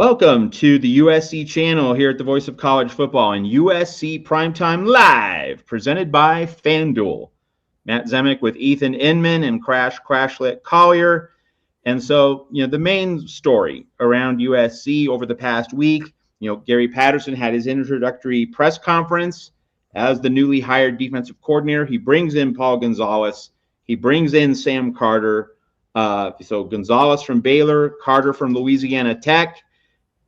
Welcome to the USC channel here at the Voice of College Football and USC Primetime Live, presented by FanDuel. Matt Zemek with Ethan Inman and Crashlet Collier. And so, the main story around USC over the past week, Gary Patterson had his introductory press conference as the newly hired defensive coordinator. He brings in Paul Gonzalez. He brings in Sam Carter. So Gonzalez from Baylor, Carter from Louisiana Tech.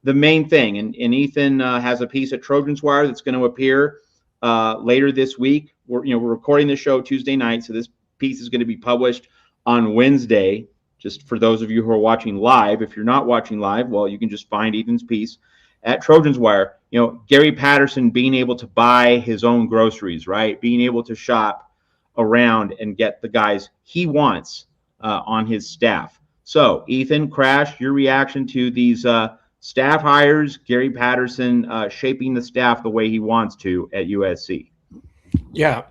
The main thing, and Ethan has a piece at Trojans Wire that's going to appear later this week. We're recording the show Tuesday night, so this piece is going to be published on Wednesday. Just for those of you who are watching live, if you're not watching live, well, you can just find Ethan's piece at Trojans Wire. Gary Patterson being able to buy his own groceries, right? Being able to shop around and get the guys he wants on his staff. So, Ethan, Crash, your reaction to these staff hires, Gary Patterson shaping the staff the way he wants to at USC. Yeah.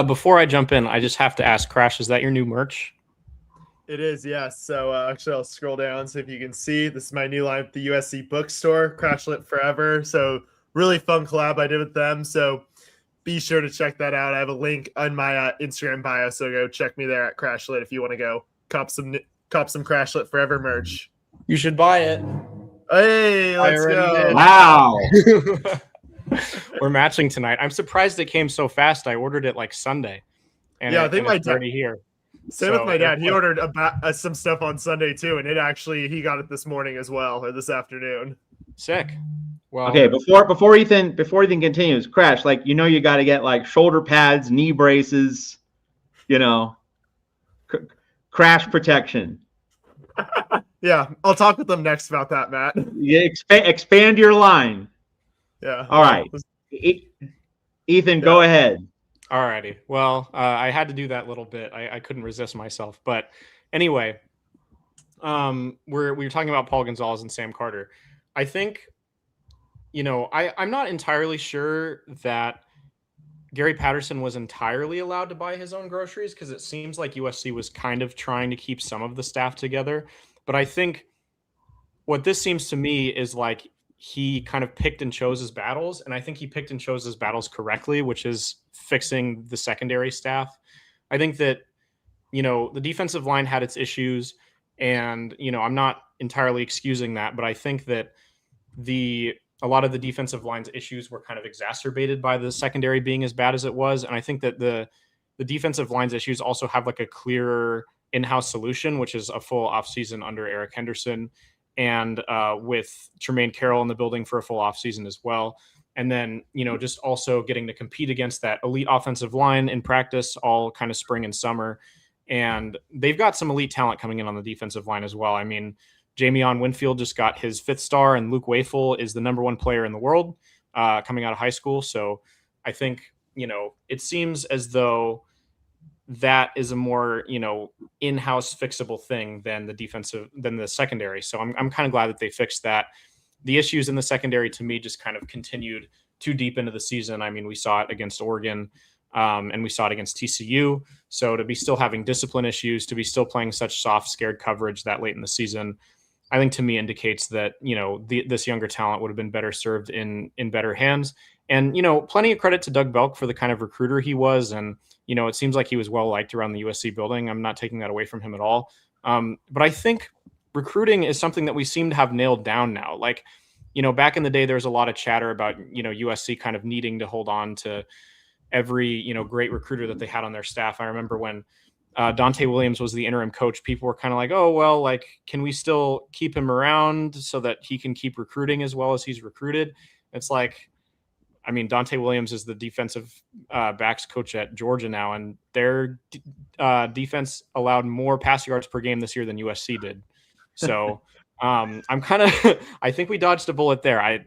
Before I jump in, I just have to ask, Crash, is that your new merch? It is, yes. So actually, I'll scroll down so if you can see. This is my new line at the USC bookstore, Crashlet Forever. So really fun collab I did with them. So be sure to check that out. I have a link on my Instagram bio, so go check me there at Crashlet if you want to go cop some Crashlet Forever merch. You should buy it. Hey, let's go. Wow. We're matching tonight. I'm surprised it came so fast. I ordered it like Sunday. And yeah, I think my dad already here. Same with my dad. He ordered some stuff on Sunday too, and he got it this morning as well, or this afternoon. Sick. Well, okay, before Ethan continues, Crash, you got to get like shoulder pads, knee braces, crash protection. Yeah, I'll talk with them next about that, Matt. Yeah, expand your line. Yeah. All right. Ethan, go ahead. Alrighty. Well, I had to do that little bit. I couldn't resist myself. But anyway, we were talking about Paul Gonzalez and Sam Carter. I think, I'm not entirely sure that Gary Patterson was entirely allowed to buy his own groceries, because it seems like USC was kind of trying to keep some of the staff together. But I think what this seems to me is like he kind of picked and chose his battles. And I think he picked and chose his battles correctly, which is fixing the secondary staff. I think that, the defensive line had its issues, and, I'm not entirely excusing that, but I think that a lot of the defensive line's issues were kind of exacerbated by the secondary being as bad as it was. And I think that the defensive line's issues also have like a clearer in-house solution, which is a full offseason under Eric Henderson, and with Tremaine Carroll in the building for a full offseason as well. And then, just also getting to compete against that elite offensive line in practice all kind of spring and summer. And they've got some elite talent coming in on the defensive line as well. I mean, Jamion Winfield just got his 5th star, and Luke Wafel is the number 1 player in the world coming out of high school. So I think, it seems as though that is a more, in-house fixable thing than the secondary. So I'm kind of glad that they fixed that. The issues in the secondary, to me, just kind of continued too deep into the season. I mean, we saw it against Oregon, and we saw it against TCU. So to be still having discipline issues, to be still playing such soft, scared coverage that late in the season, I think to me indicates that, this younger talent would have been better served in better hands. And, plenty of credit to Doug Belk for the kind of recruiter he was. And, it seems like he was well liked around the USC building. I'm not taking that away from him at all. But I think recruiting is something that we seem to have nailed down now. Like, back in the day, there was a lot of chatter about, USC kind of needing to hold on to every, great recruiter that they had on their staff. I remember when Dante Williams was the interim coach, people were kind of like, oh, well, like, can we still keep him around so that he can keep recruiting as well as he's recruited? It's like, I mean, Dante Williams is the defensive backs coach at Georgia now, and their defense allowed more pass yards per game this year than USC did. So I'm kind of – I think we dodged a bullet there.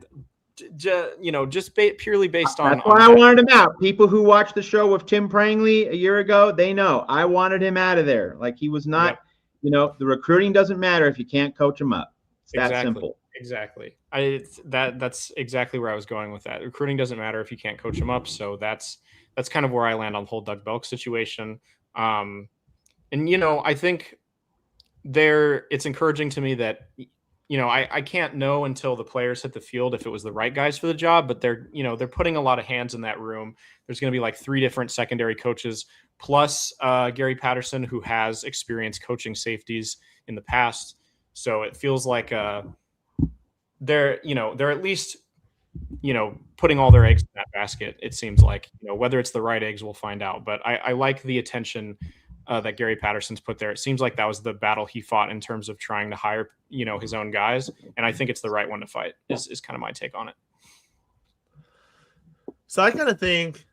Purely based on – That's why I wanted him out. People who watched the show with Tim Prangley a year ago, they know. I wanted him out of there. Like, he was not the recruiting doesn't matter if you can't coach him up. It's that simple. Exactly. That's exactly where I was going with that. Recruiting doesn't matter if you can't coach them up. So that's kind of where I land on the whole Doug Belk situation. And I think it's encouraging to me that I can't know until the players hit the field if it was the right guys for the job, but they're putting a lot of hands in that room. There's going to be like 3 different secondary coaches plus Gary Patterson, who has experience coaching safeties in the past. So it feels like they're at least putting all their eggs in that basket. It seems like, whether it's the right eggs, we'll find out. But I like the attention that Gary Patterson's put there. It seems like that was the battle he fought in terms of trying to hire, his own guys. And I think it's the right one to fight is kind of my take on it. So I kind of think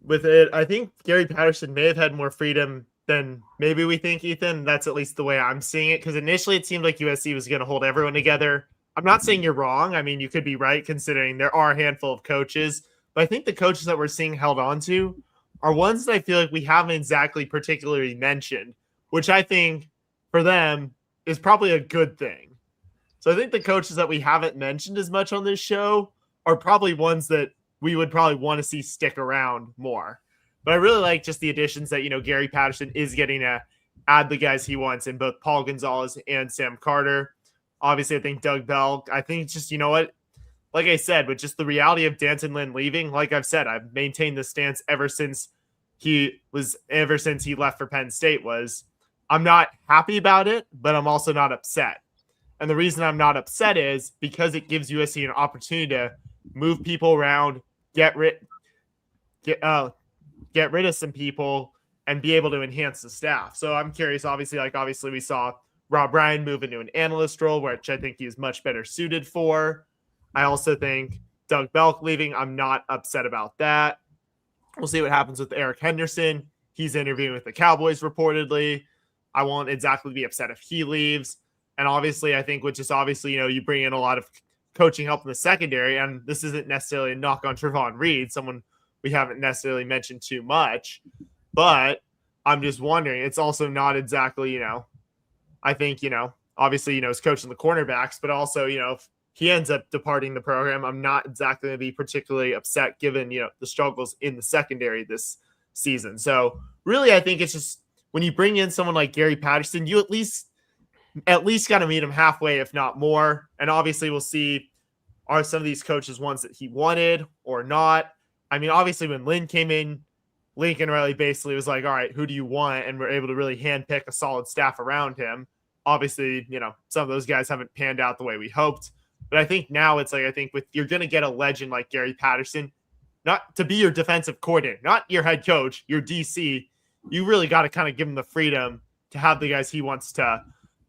with it, I think Gary Patterson may have had more freedom than maybe we think, Ethan. That's at least the way I'm seeing it. Because initially it seemed like USC was going to hold everyone together. I'm not saying you're wrong. I mean, you could be right considering there are a handful of coaches. But I think the coaches that we're seeing held on to are ones that I feel like we haven't exactly particularly mentioned, which I think for them is probably a good thing. So I think the coaches that we haven't mentioned as much on this show are probably ones that we would probably want to see stick around more. But I really like just the additions that, Gary Patterson is getting to add the guys he wants in both Paul Gonzalez and Sam Carter. Obviously, I think Doug Bell, I think it's just, like I said, with just the reality of D'Anton Lynn leaving, like I've said, I've maintained this stance ever since he left for Penn State was I'm not happy about it, but I'm also not upset. And the reason I'm not upset is because it gives USC an opportunity to move people around, get rid of some people, and be able to enhance the staff. So I'm curious, obviously we saw Rob Ryan move into an analyst role, which I think he's much better suited for. I also think Doug Belk leaving, I'm not upset about that. We'll see what happens with Eric Henderson. He's interviewing with the Cowboys reportedly. I won't exactly be upset if he leaves. And obviously, I think, which is obviously, you bring in a lot of coaching help in the secondary, and this isn't necessarily a knock on Trevon Reed, someone we haven't necessarily mentioned too much, but I'm just wondering, it's also not exactly, I think, obviously, he's coaching the cornerbacks, but also, if he ends up departing the program, I'm not exactly going to be particularly upset given, the struggles in the secondary this season. So really, I think it's just when you bring in someone like Gary Patterson, you at least got to meet him halfway, if not more. And obviously we'll see, are some of these coaches ones that he wanted or not? I mean, obviously when Lynn came in, Lincoln Riley basically was like, all right, who do you want? And we're able to really handpick a solid staff around him. Obviously, some of those guys haven't panned out the way we hoped. But I think now it's like, I think you're going to get a legend like Gary Patterson, not to be your defensive coordinator, not your head coach, your DC. You really got to kind of give him the freedom to have the guys he wants to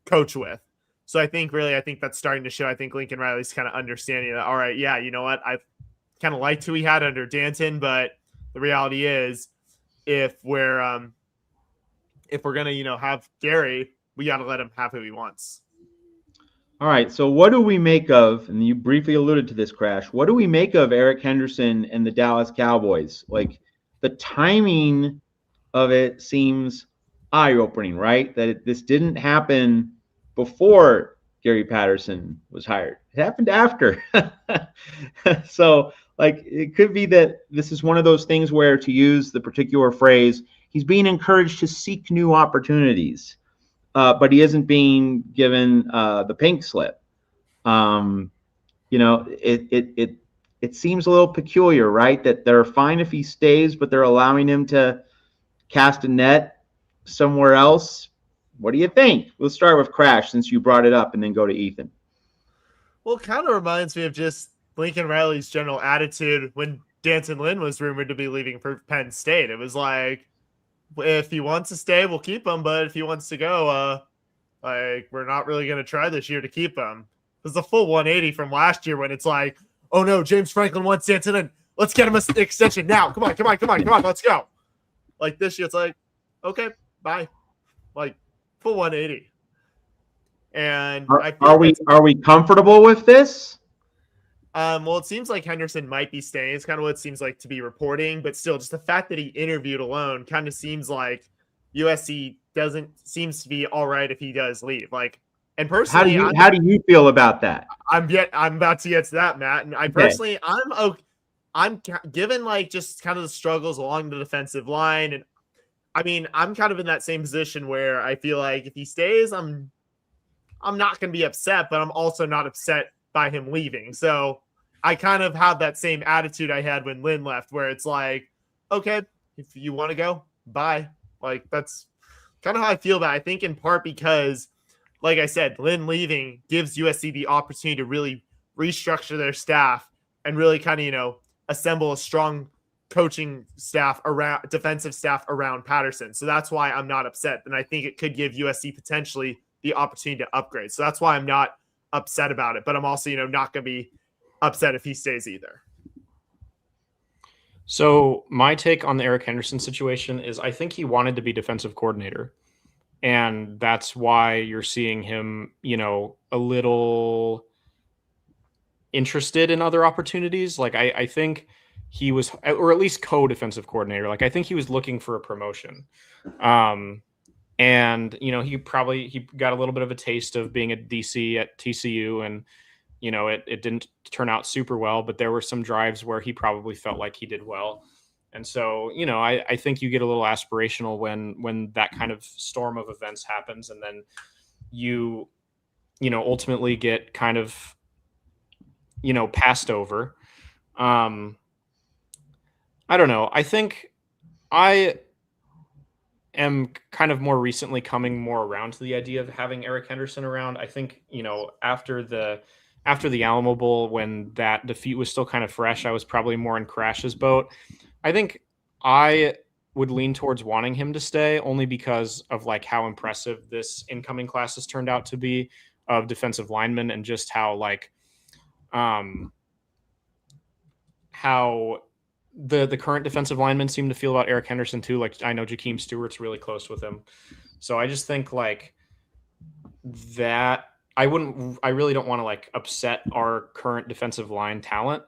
coach with. So I think that's starting to show. I think Lincoln Riley's kind of understanding that, all right, yeah, you know what? I've kind of liked who he had under D'Anton, but the reality is if we're going to, have Gary, we got to let him have who he wants. All right, so what do we make of, and you briefly alluded to this, Crash, what do we make of Eric Henderson and the Dallas Cowboys? Like, the timing of it seems eye-opening, right? That this didn't happen before Gary Patterson was hired. It happened after. So, like, it could be that this is one of those things where, to use the particular phrase, he's being encouraged to seek new opportunities. But he isn't being given the pink slip. It seems a little peculiar, right? That they're fine if he stays, but they're allowing him to cast a net somewhere else. What do you think? We'll start with Crash since you brought it up, and then go to Ethan. Well, it kind of reminds me of just Lincoln Riley's general attitude when D'Anton Lynn was rumored to be leaving for Penn State. It was like, if he wants to stay, we'll keep him. But if he wants to go, we're not really going to try this year to keep him. It was a full 180 from last year when it's like, oh no, James Franklin wants D'Anton Lynn. Let's get him an extension now. Come on. Let's go. Like this year, it's like, okay, bye. Like full 180. And are we comfortable with this? Well, it seems like Henderson might be staying. It's kind of what it seems like to be reporting, but still, just the fact that he interviewed alone kind of seems like USC seems to be all right if he does leave. Like, and personally, how do you feel about that? I'm about to get to that, Matt. And I personally, I'm given like just kind of the struggles along the defensive line, and I mean, I'm kind of in that same position where I feel like if he stays, I'm I'm not going to be upset, but I'm also not upset by him leaving. So I kind of have that same attitude I had when Lynn left, where it's like, okay, if you want to go, bye. Like, that's kind of how I feel about it. I think in part because, like I said, Lynn leaving gives USC the opportunity to really restructure their staff and really kind of, assemble a strong coaching staff around defensive staff around Patterson. So that's why I'm not upset. And I think it could give USC potentially the opportunity to upgrade. So that's why I'm not upset about it. But I'm also, not going to be upset if he stays either. So my take on the Eric Henderson situation is I think he wanted to be defensive coordinator. And that's why you're seeing him, a little interested in other opportunities. Like I think he was, or at least co-defensive coordinator. Like I think he was looking for a promotion. And, he got a little bit of a taste of being a DC at TCU, and, it didn't turn out super well, but there were some drives where he probably felt like he did well. And so, I think you get a little aspirational when that kind of storm of events happens, and then you ultimately get kind of, passed over. I don't know. I think I am kind of more recently coming more around to the idea of having Eric Henderson around. I think, after the Alamo Bowl, when that defeat was still kind of fresh, I was probably more in Crash's boat. I think I would lean towards wanting him to stay, only because of like how impressive this incoming class has turned out to be of defensive linemen, and just how how the current defensive linemen seem to feel about Eric Henderson too. Like I know Jakeem Stewart's really close with him. So I just think like that I really don't want to like upset our current defensive line talent.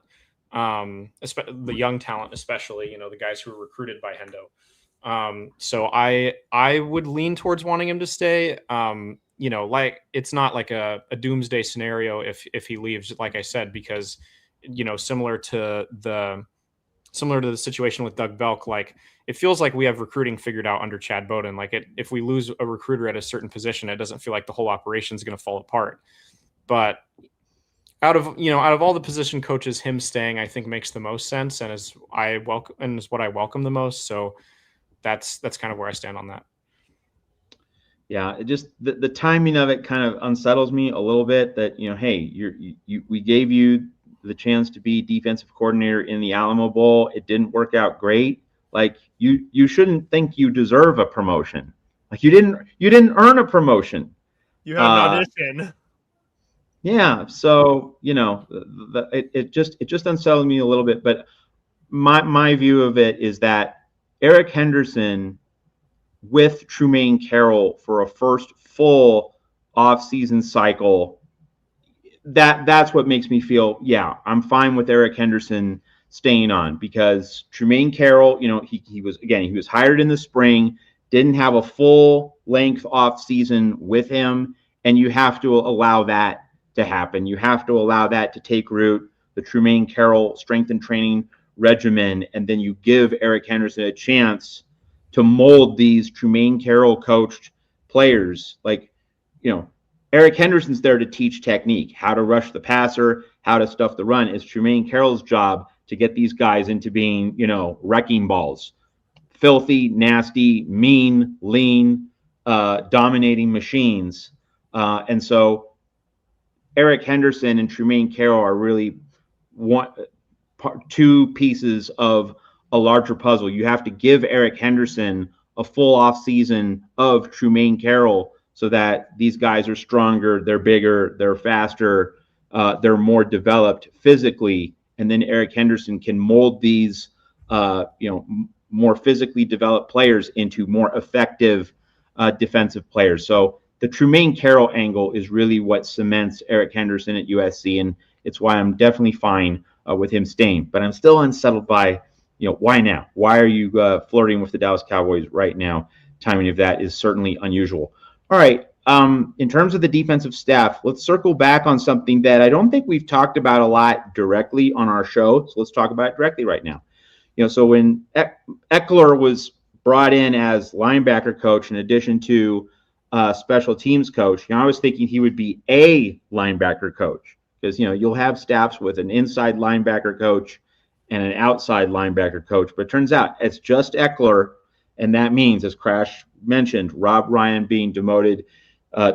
The young talent, especially, the guys who were recruited by Hendo. So I would lean towards wanting him to stay. Like it's not like a doomsday scenario if he leaves, like I said, because, similar to the situation with Doug Belk, like it feels like we have recruiting figured out under Chad Bowden. Like if we lose a recruiter at a certain position, it doesn't feel like the whole operation is going to fall apart. But out of all the position coaches, him staying, I think makes the most sense, and is what I welcome the most. So that's kind of where I stand on that. Yeah, it just the timing of it kind of unsettles me a little bit. That hey, we gave you the chance to be defensive coordinator in the Alamo Bowl. It didn't work out great. Like you shouldn't think you deserve a promotion. Like you didn't earn a promotion. You had an audition. Yeah, so it just unsettled me a little bit. But my view of it is that Eric Henderson with Trumaine Carroll for a first full off-season cycle, that's what makes me feel, yeah, I'm fine with Eric Henderson staying on, because Trumaine Carroll, he was hired in the spring, didn't have a full length off season with him, and you have to allow that to happen. You have to allow that to take root, the Trumaine Carroll strength and training regimen, and then you give Eric Henderson a chance to mold these Trumaine Carroll coached players. Like, Eric Henderson's there to teach technique, how to rush the passer, how to stuff the run. It's Trumaine Carroll's job to get these guys into being, wrecking balls, filthy, nasty, mean, lean, dominating machines. And so Eric Henderson and Trumaine Carroll are really two pieces of a larger puzzle. You have to give Eric Henderson a full off season of Trumaine Carroll, so that these guys are stronger, they're bigger, they're faster, they're more developed physically, and then Eric Henderson can mold these, more physically developed players into more effective defensive players. So the Trumaine Carroll angle is really what cements Eric Henderson at USC, and it's why I'm definitely fine with him staying. But I'm still unsettled by, why now? Why are you flirting with the Dallas Cowboys right now? Timing of that is certainly unusual. All right. In terms of the defensive staff, let's circle back on something that I don't think we've talked about a lot directly on our show. So let's talk about it directly right now. So when Eckler was brought in as linebacker coach, in addition to special teams coach. I was thinking he would be a linebacker coach because, you'll have staffs with an inside linebacker coach and an outside linebacker coach. But it turns out it's just Eckler. And that means, as Crash mentioned, Rob Ryan being demoted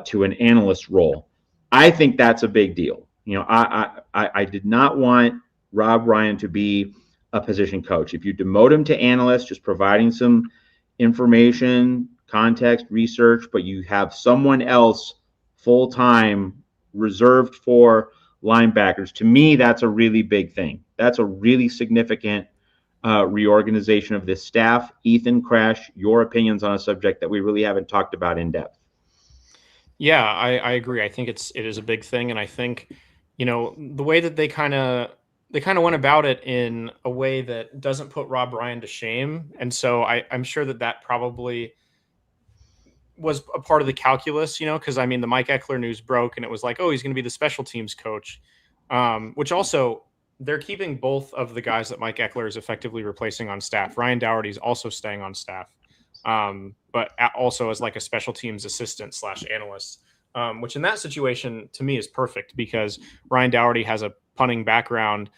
to an analyst role. I think that's a big deal. I did not want Rob Ryan to be a position coach. If you demote him to analyst, just providing some information, context, research, but you have someone else full-time reserved for linebackers, to me, that's a really big thing. That's a really significant reorganization of this staff. Ethan, Crash, your opinions on a subject that we really haven't talked about in depth. Yeah, I agree. I think it is a big thing, and I think the way that they kind of went about it in a way that doesn't put Rob Ryan to shame, and so I'm sure that probably was a part of the calculus, because the Mike Eckler news broke, and it was like, oh, he's going to be the special teams coach, which also they're keeping both of the guys that Mike Eckler is effectively replacing on staff. Ryan Dougherty's also staying on staff. But also as like a special teams assistant / analyst, which in that situation to me is perfect because Ryan Dougherty has a punting background.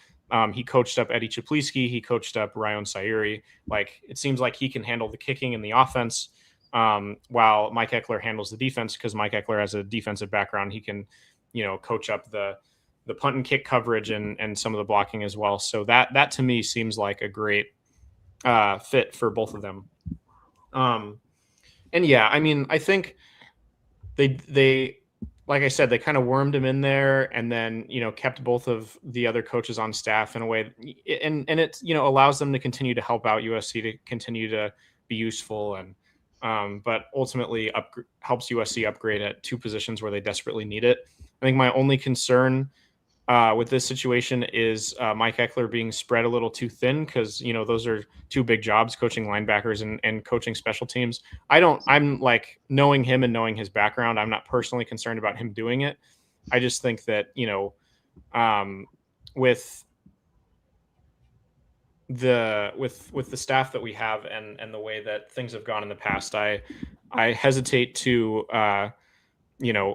He coached up Eddie Czaplisky. He coached up Ryan Sayuri. Like, it seems like he can handle the kicking and the offense, while Mike Eckler handles the defense because Mike Eckler has a defensive background. He can, coach up the punt and kick coverage and some of the blocking as well. So that to me seems like a great fit for both of them. And yeah, I think they like I said, they kind of wormed him in there and then, kept both of the other coaches on staff in a way and it, allows them to continue to help out USC to continue to be useful and, but ultimately helps USC upgrade at two positions where they desperately need it. I think my only concern with this situation is Mike Eckler being spread a little too thin because, those are two big jobs, coaching linebackers and coaching special teams. I'm like, knowing him and knowing his background, I'm not personally concerned about him doing it. I just think that, with the staff that we have and the way that things have gone in the past, I hesitate to,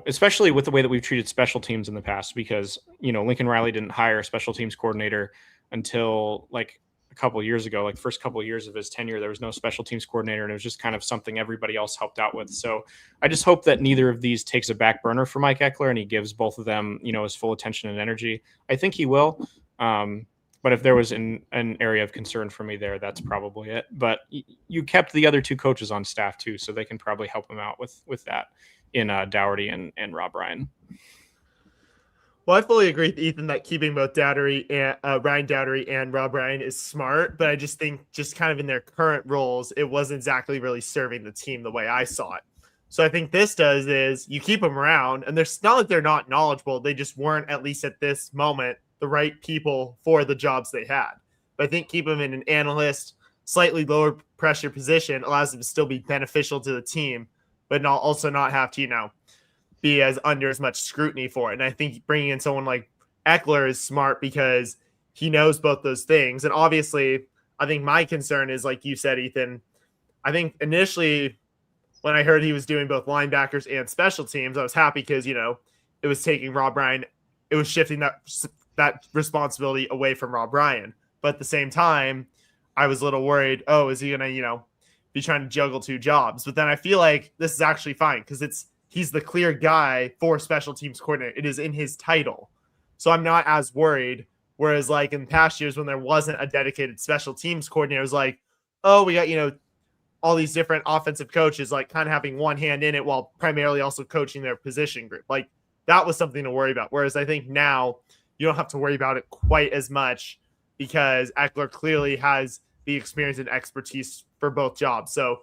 especially with the way that we've treated special teams in the past, because, Lincoln Riley didn't hire a special teams coordinator until like a couple of years ago. Like, first couple of years of his tenure, there was no special teams coordinator and it was just kind of something everybody else helped out with. So I just hope that neither of these takes a back burner for Mike Eckler and he gives both of them, his full attention and energy. I think he will. But if there was an area of concern for me there, that's probably it. But you kept the other two coaches on staff too, so they can probably help him out with that in Dougherty and Rob Ryan. Well, I fully agree with Ethan that keeping both Dougherty and Ryan Dougherty and Rob Ryan is smart, but I just think just kind of in their current roles, it wasn't exactly really serving the team the way I saw it. So I think this does is you keep them around, and there's not like they're not knowledgeable. They just weren't, at least at this moment, the right people for the jobs they had. But I think keep them in an analyst, slightly lower pressure position allows them to still be beneficial to the team, but not have to, be as under as much scrutiny for it. And I think bringing in someone like Eckler is smart because he knows both those things. And obviously, I think my concern is, like you said, Ethan, I think initially when I heard he was doing both linebackers and special teams, I was happy because, it was taking Rob Ryan, it was shifting that responsibility away from Rob Ryan. But at the same time, I was a little worried, is he going to, be trying to juggle two jobs? But then I feel like this is actually fine because he's the clear guy for special teams coordinator. It is in his title. So I'm not as worried. Whereas like in past years when there wasn't a dedicated special teams coordinator, it was like, we got, all these different offensive coaches, like kind of having one hand in it while primarily also coaching their position group. Like that was something to worry about. Whereas I think now you don't have to worry about it quite as much because Eckler clearly has the experience and expertise for both jobs. So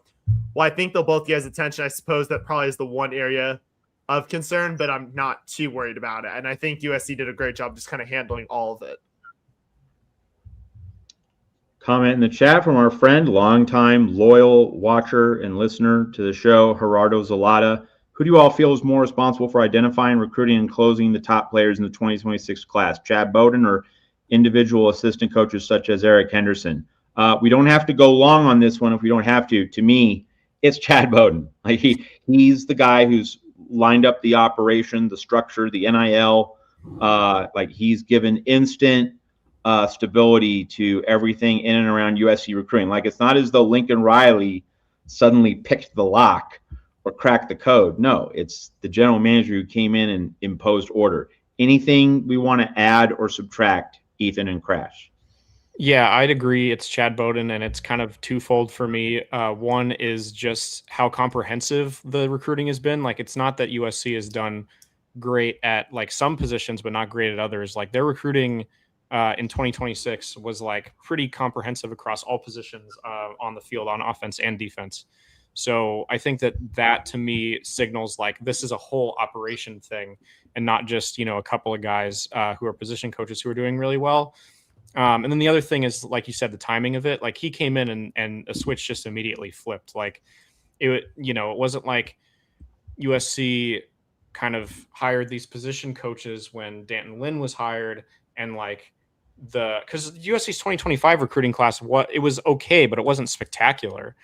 I think they'll both get his attention. I suppose that probably is the one area of concern, but I'm not too worried about it. And I think USC did a great job just kind of handling all of it. Comment in the chat from our friend, longtime loyal watcher and listener to the show, Gerardo Zalata. Who do you all feel is more responsible for identifying, recruiting, and closing the top players in the 2026 class, Chad Bowden or individual assistant coaches such as Eric Henderson? We don't have to go long on this one if we don't have to. To me, it's Chad Bowden. Like he's the guy who's lined up the operation, the structure, the NIL. Like he's given instant stability to everything in and around USC recruiting. Like it's not as though Lincoln Riley suddenly picked the lock or cracked the code. No, it's the general manager who came in and imposed order. Anything we want to add or subtract, Ethan and Crash? Yeah, I'd agree. It's Chad Bowden, and it's kind of twofold for me. One is just how comprehensive the recruiting has been. Like, it's not that USC has done great at like some positions, but not great at others. Like their recruiting in 2026 was like pretty comprehensive across all positions on the field, on offense and defense. So I think that to me signals like this is a whole operation thing, and not just a couple of guys who are position coaches who are doing really well. And then the other thing is, like you said, the timing of it. Like he came in and a switch just immediately flipped. Like it wasn't like USC kind of hired these position coaches when Danton Lynn was hired, and like because USC's 2025 recruiting class, it was okay, but it wasn't spectacular.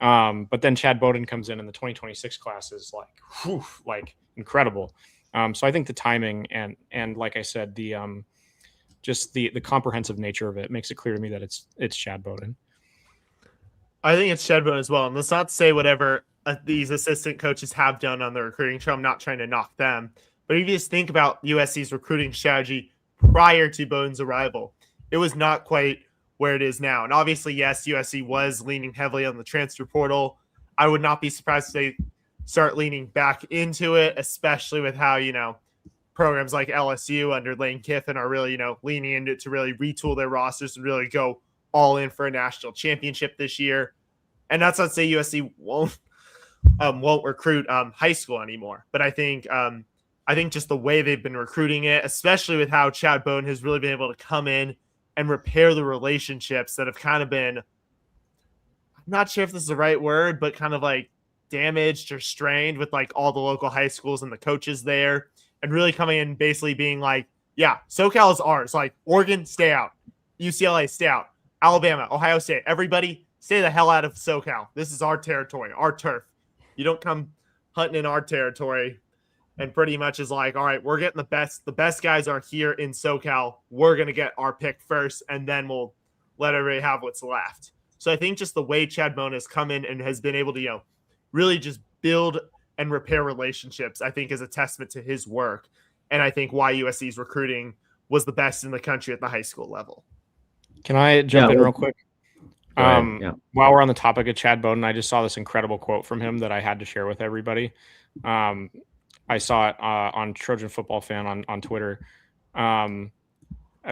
But then Chad Bowden comes in, and the 2026 class is like incredible. So I think the timing and like I said, just the comprehensive nature of it makes it clear to me that it's Chad Bowden. I think it's Chad Bowden as well. And let's not say whatever these assistant coaches have done on the recruiting trail. I'm not trying to knock them. But if you just think about USC's recruiting strategy prior to Bowden's arrival, it was not quite where it is now. And obviously, yes, USC was leaning heavily on the transfer portal. I would not be surprised if they start leaning back into it, especially with how, programs like LSU under Lane Kiffin are really, leaning into it to really retool their rosters and really go all in for a national championship this year. And that's not to say USC won't recruit high school anymore. But I think just the way they've been recruiting it, especially with how Chad Bowden has really been able to come in and repair the relationships that have kind of been, I'm not sure if this is the right word, but kind of like damaged or strained with like all the local high schools and the coaches there, and really coming in basically being like, yeah, SoCal is ours. Like Oregon, stay out. UCLA, stay out. Alabama, Ohio State, everybody stay the hell out of SoCal. This is our territory, our turf. You don't come hunting in our territory. And pretty much is like, all right, we're getting the best. The best guys are here in SoCal. We're going to get our pick first, and then we'll let everybody have what's left. So I think just the way Chad Bowden has come in and has been able to, really just build and repair relationships, I think is a testament to his work. And I think why USC's recruiting was the best in the country at the high school level. Can I jump in real quick? Yeah. While we're on the topic of Chad Bowden, I just saw this incredible quote from him that I had to share with everybody. I saw it on Trojan Football Fan on Twitter,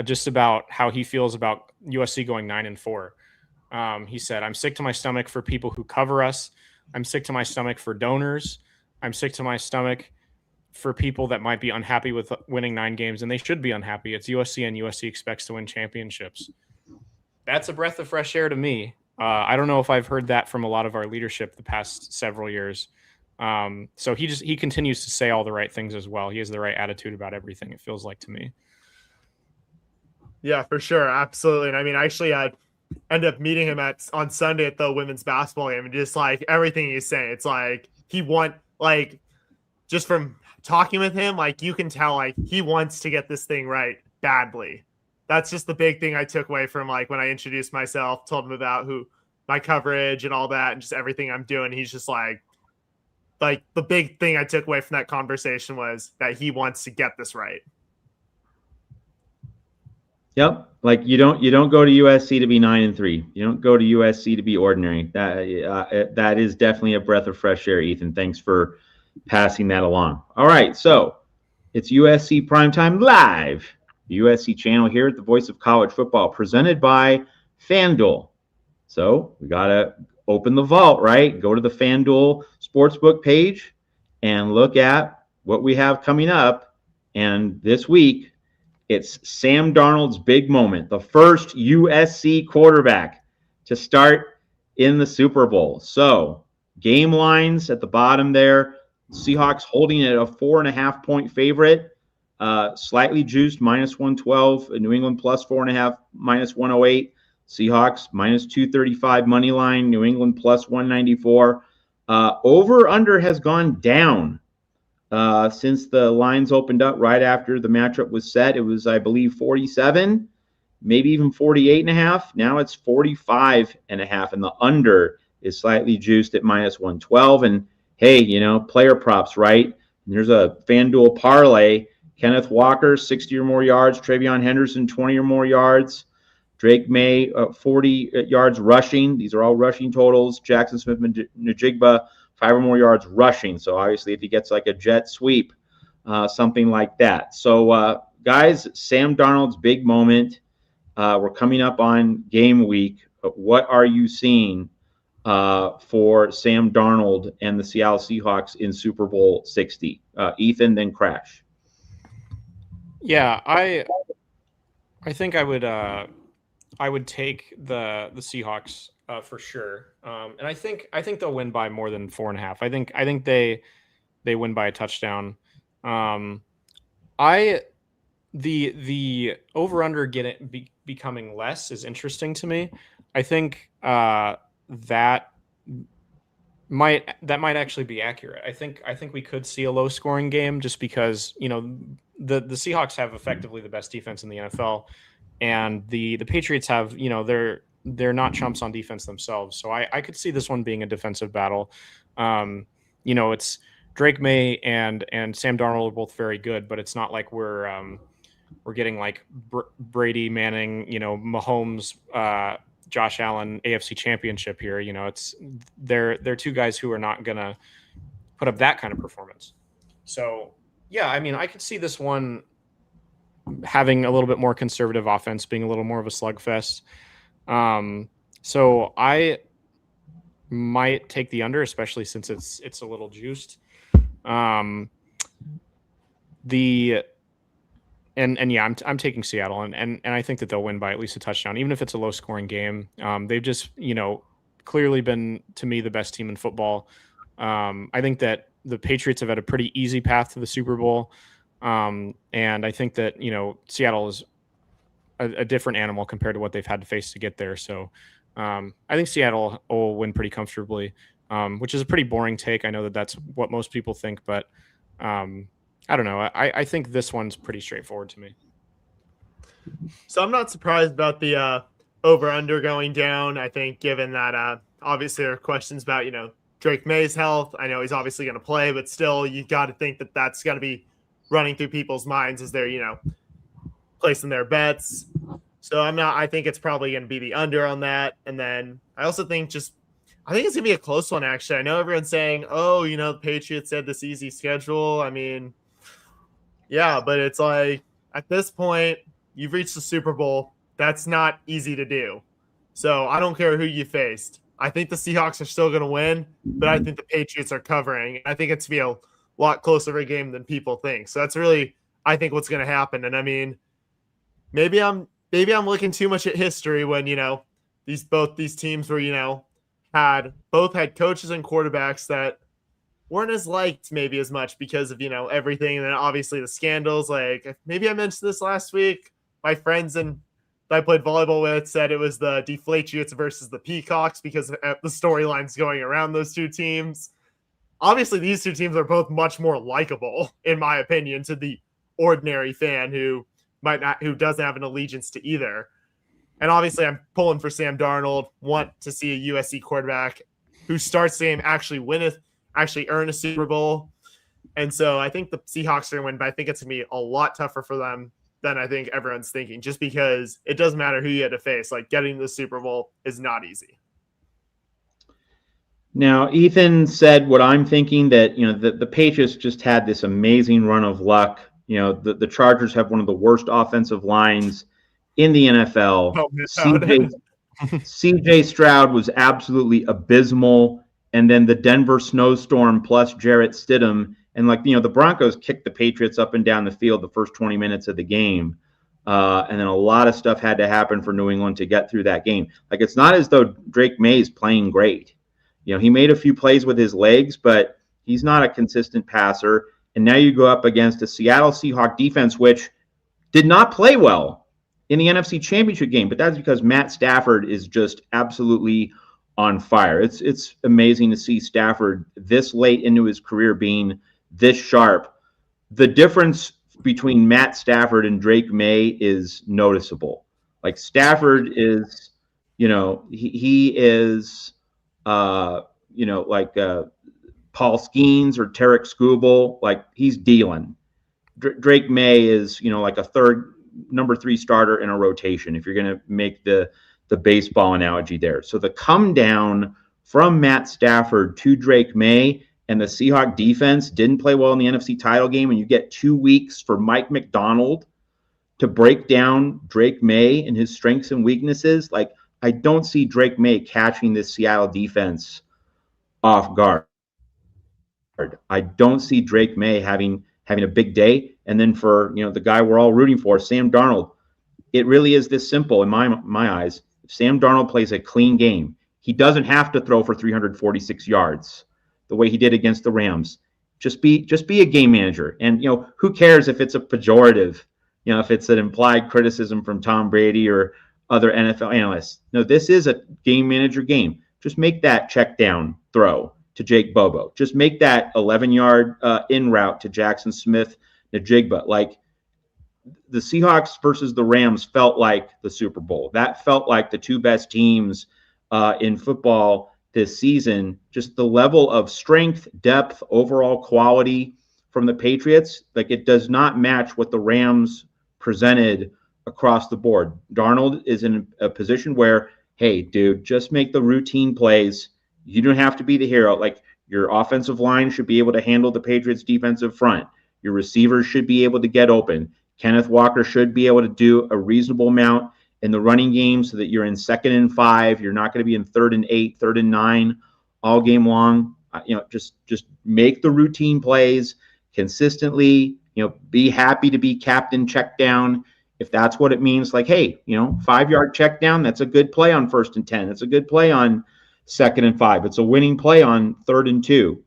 just about how he feels about USC going 9-4. He said, "I'm sick to my stomach for people who cover us. I'm sick to my stomach for donors. I'm sick to my stomach for people that might be unhappy with winning 9 games, and they should be unhappy. It's USC, and USC expects to win championships." That's a breath of fresh air to me. I don't know if I've heard that from a lot of our leadership the past several years. So he continues to say all the right things as well. He has the right attitude about everything, it feels like to me. Yeah, for sure. Absolutely. And I mean, actually, I ended up meeting him on Sunday at the women's basketball game, and just like everything he's saying, it's like just from talking with him, like you can tell like he wants to get this thing right badly. That's just the big thing I took away from like when I introduced myself, told him about my coverage and all that, and just everything I'm doing. He's just like the big thing I took away from that conversation was that he wants to get this right. Yep. Like you don't go to USC to be 9-3. You don't go to USC to be ordinary. That is definitely a breath of fresh air, Ethan. Thanks for passing that along. All right. So it's USC Primetime Live, the USC channel here at the Voice of College Football, presented by FanDuel. So we got to open the vault, right? Go to the FanDuel Sportsbook page and look at what we have coming up. And this week, it's Sam Darnold's big moment, the first USC quarterback to start in the Super Bowl. So game lines at the bottom there. Seahawks holding it a 4.5-point favorite, slightly juiced, -112. New England plus 4.5, -108. Seahawks -235 money line. New England plus 194. Over-under has gone down since the lines opened up right after the matchup was set. It was, I believe, 47, maybe even 48.5. Now it's 45.5, and the under is slightly juiced at -112. And hey, player props, right? And there's a FanDuel parlay. Kenneth Walker, 60 or more yards. Travion Henderson, 20 or more yards. Drake May, 40 yards rushing. These are all rushing totals. Jackson Smith-Njigba, 5 or more yards rushing. So obviously if he gets like a jet sweep, something like that. So guys, Sam Darnold's big moment. We're coming up on game week. What are you seeing for Sam Darnold and the Seattle Seahawks in Super Bowl 60? Ethan, then Crash. Yeah, I think I would take the Seahawks for sure, and I think they'll win by more than 4.5. I think they win by a touchdown. The over under becoming less is interesting to me. I think that might actually be accurate. I think we could see a low scoring game just because the Seahawks have effectively the best defense in the NFL. And the Patriots have, they're not chumps on defense themselves. So I could see this one being a defensive battle. It's Drake May and Sam Darnold are both very good, but it's not like we're getting like Brady, Manning, Mahomes, Josh Allen AFC Championship here. They're two guys who are not gonna put up that kind of performance. So yeah, I mean, I could see this one having a little bit more conservative offense, being a little more of a slugfest. So I might take the under, especially since it's a little juiced. I'm taking Seattle, and I think that they'll win by at least a touchdown, even if it's a low scoring game. They've just clearly been, to me, the best team in football. I think that the Patriots have had a pretty easy path to the Super Bowl. And I think that, Seattle is a different animal compared to what they've had to face to get there. So I think Seattle will win pretty comfortably, which is a pretty boring take. I know that that's what most people think, but I don't know. I think this one's pretty straightforward to me. So I'm not surprised about the over-under going down. I think given that obviously there are questions about, Drake May's health. I know he's obviously going to play, but still you got to think that that's got to be running through people's minds as they're, placing their bets. So I think it's probably going to be the under on that. And then I also think it's going to be a close one, actually. I know everyone's saying, oh, the Patriots had this easy schedule. I mean, yeah, but it's like at this point, you've reached the Super Bowl. That's not easy to do. So I don't care who you faced. I think the Seahawks are still going to win, but I think the Patriots are covering. I think it's going to be a lot closer of a game than people think. So that's really, I think, what's going to happen. And I mean, maybe I'm looking too much at history when, both these teams were, had coaches and quarterbacks that weren't as liked maybe as much because of, everything. And then obviously the scandals, like maybe I mentioned this last week, my friends that I played volleyball with said it was the Deflatriots versus the Peacocks because of the storylines going around those two teams. Obviously, these two teams are both much more likable, in my opinion, to the ordinary fan who doesn't have an allegiance to either. And obviously, I'm pulling for Sam Darnold. Want to see a USC quarterback who starts the game actually earn a Super Bowl. And so I think the Seahawks are going to win, but I think it's going to be a lot tougher for them than I think everyone's thinking, just because it doesn't matter who you had to face. Like, getting to the Super Bowl is not easy. Now, Ethan said what I'm thinking, that, the Patriots just had this amazing run of luck. The Chargers have one of the worst offensive lines in the NFL. CJ Stroud was absolutely abysmal. And then the Denver snowstorm plus Jarrett Stidham. And the Broncos kicked the Patriots up and down the field the first 20 minutes of the game. And then a lot of stuff had to happen for New England to get through that game. It's not as though Drake May is playing great. He made a few plays with his legs, but he's not a consistent passer. And now you go up against a Seattle Seahawks defense, which did not play well in the NFC Championship game. But that's because Matt Stafford is just absolutely on fire. It's amazing to see Stafford this late into his career being this sharp. The difference between Matt Stafford and Drake May is noticeable. Like Stafford is, he is, like Paul Skeens or Tarek Skubal, like he's dealing. Drake May is, like a number 3 starter in a rotation, if you're going to make the baseball analogy there. So the come down from Matt Stafford to Drake May, and the Seahawks defense didn't play well in the NFC title game, and you get 2 weeks for Mike McDonald to break down Drake May and his strengths and weaknesses. Like, I don't see Drake May catching this Seattle defense off guard. I don't see Drake May having a big day. And then for, the guy we're all rooting for, Sam Darnold, it really is this simple in my eyes. If Sam Darnold plays a clean game, he doesn't have to throw for 346 yards the way he did against the Rams. Just be a game manager. And, who cares if it's a pejorative, if it's an implied criticism from Tom Brady or other NFL analysts. No, this is a game manager game. Just make that check down throw to Jake Bobo. Just make that 11-yard in route to Jackson Smith-Njigba. Like, the Seahawks versus the Rams felt like the Super Bowl. That felt like the 2 best teams in football this season. Just the level of strength, depth, overall quality from the Patriots, like, it does not match what the Rams presented across the board. Darnold is in a position where, hey, dude, just make the routine plays. You don't have to be the hero. Like, your offensive line should be able to handle the Patriots' defensive front. Your receivers should be able to get open. Kenneth Walker should be able to do a reasonable amount in the running game so that you're in 2nd and 5. You're not going to be in 3rd and 8, 3rd and 9 all game long. Just make the routine plays consistently. Be happy to be captain check down if that's what it means. Like, hey, 5-yard check down, that's a good play on 1st and 10. It's a good play on 2nd and 5. It's a winning play on 3rd and 2.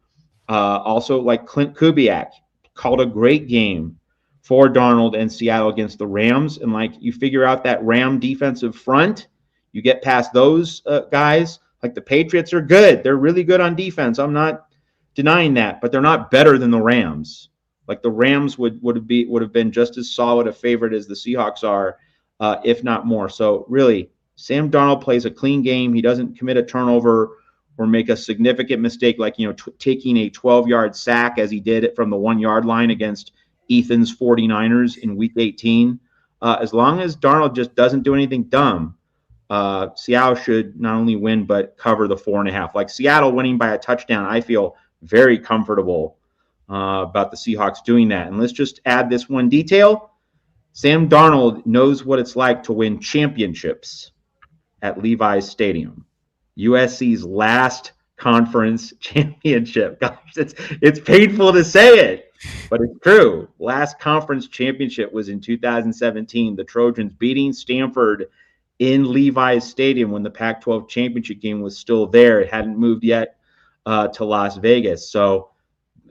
Also, like Clint Kubiak called a great game for Darnold and Seattle against the Rams. And like, you figure out that Ram defensive front, you get past those guys. Like, the Patriots are good. They're really good on defense. I'm not denying that, but they're not better than the Rams. Like, the Rams would have been just as solid a favorite as the Seahawks are, if not more. So really, Sam Darnold plays a clean game. He doesn't commit a turnover or make a significant mistake, like, taking a 12-yard sack as he did it from the 1-yard line against Ethan's 49ers in Week 18. As long as Darnold just doesn't do anything dumb, Seattle should not only win but cover the 4.5. Like, Seattle winning by a touchdown, I feel very comfortable about the Seahawks doing that. And let's just add this one detail. Sam Darnold knows what it's like to win championships at Levi's Stadium. USC's last conference championship. Gosh, it's painful to say it, but it's true. Last conference championship was in 2017. The Trojans beating Stanford in Levi's Stadium when the Pac-12 championship game was still there. It hadn't moved yet to Las Vegas. So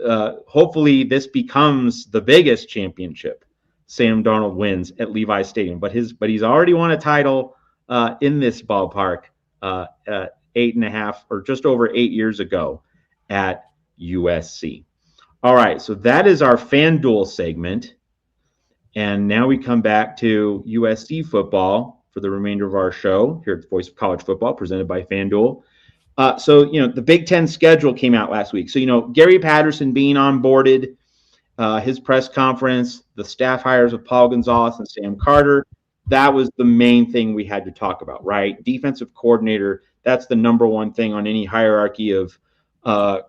hopefully this becomes the Vegas championship Sam Darnold wins at Levi's Stadium. But he's already won a title in this ballpark 8.5 or just over 8 years ago at USC. All right, so that is our FanDuel segment. And now we come back to USC football for the remainder of our show here at the Voice of College Football, presented by FanDuel. So, the Big Ten schedule came out last week. So, Gary Patterson being onboarded, his press conference, the staff hires of Paul Gonzalez and Sam Carter, that was the main thing we had to talk about, right? Defensive coordinator, that's the number one thing on any hierarchy of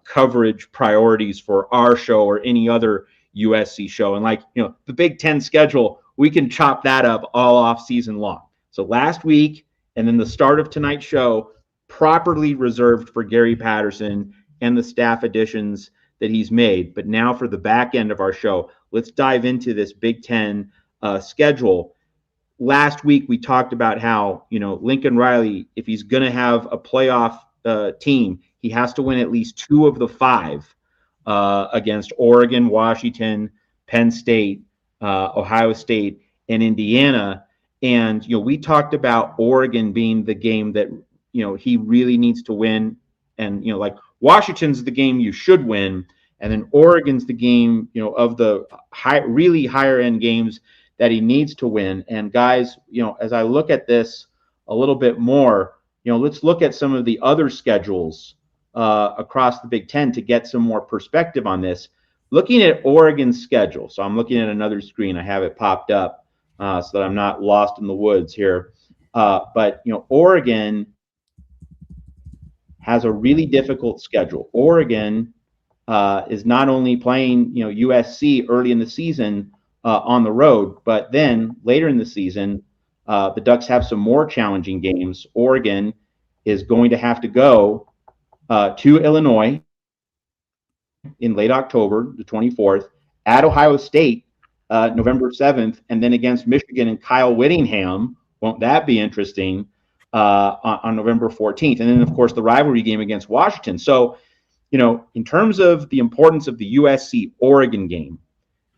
coverage priorities for our show or any other USC show. And the Big Ten schedule, we can chop that up all off season long. So last week and then the start of tonight's show, properly reserved for Gary Patterson and the staff additions that he's made. But now for the back end of our show, let's dive into this Big Ten schedule. Last week, we talked about how, Lincoln Riley, if he's going to have a playoff team, he has to win at least 2 of the 5 against Oregon, Washington, Penn State, Ohio State, and Indiana. And, we talked about Oregon being the game that he really needs to win. And, like Washington's the game you should win. And then Oregon's the game, of the really higher end games that he needs to win. And guys, as I look at this a little bit more, let's look at some of the other schedules across the Big Ten to get some more perspective on this. Looking at Oregon's schedule, so I'm looking at another screen. I have it popped up so that I'm not lost in the woods here. But Oregon has a really difficult schedule. Oregon is not only playing USC early in the season on the road, but then later in the season, the Ducks have some more challenging games. Oregon is going to have to go to Illinois in late October, the 24th, at Ohio State, November 7th, and then against Michigan and Kyle Whittingham. Won't that be interesting? On November 14th. And then, of course, the rivalry game against Washington. So, in terms of the importance of the USC-Oregon game,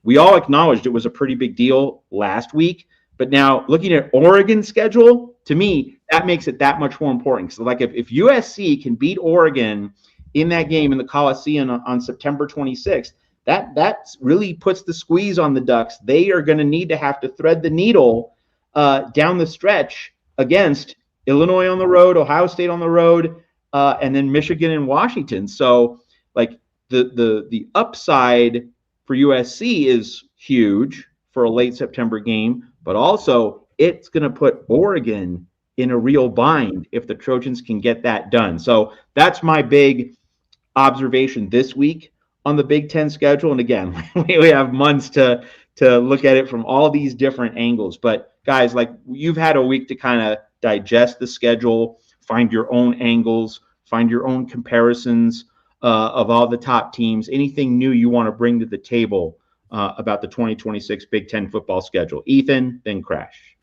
we all acknowledged it was a pretty big deal last week. But now, looking at Oregon's schedule, to me, that makes it that much more important. So, like, if USC can beat Oregon in that game in the Coliseum on September 26th, that really puts the squeeze on the Ducks. They are going to have to thread the needle down the stretch against Illinois on the road, Ohio State on the road, and then Michigan and Washington. So, like, the upside for USC is huge for a late September game, but also it's going to put Oregon in a real bind if the Trojans can get that done. So that's my big observation this week on the Big Ten schedule. And again, we have months to look at it from all these different angles. But guys, like, you've had a week to kind of digest the schedule, find your own angles, find your own comparisons of all the top teams. Anything new you want to bring to the table about the 2026 Big Ten football schedule? Ethan, then Crash.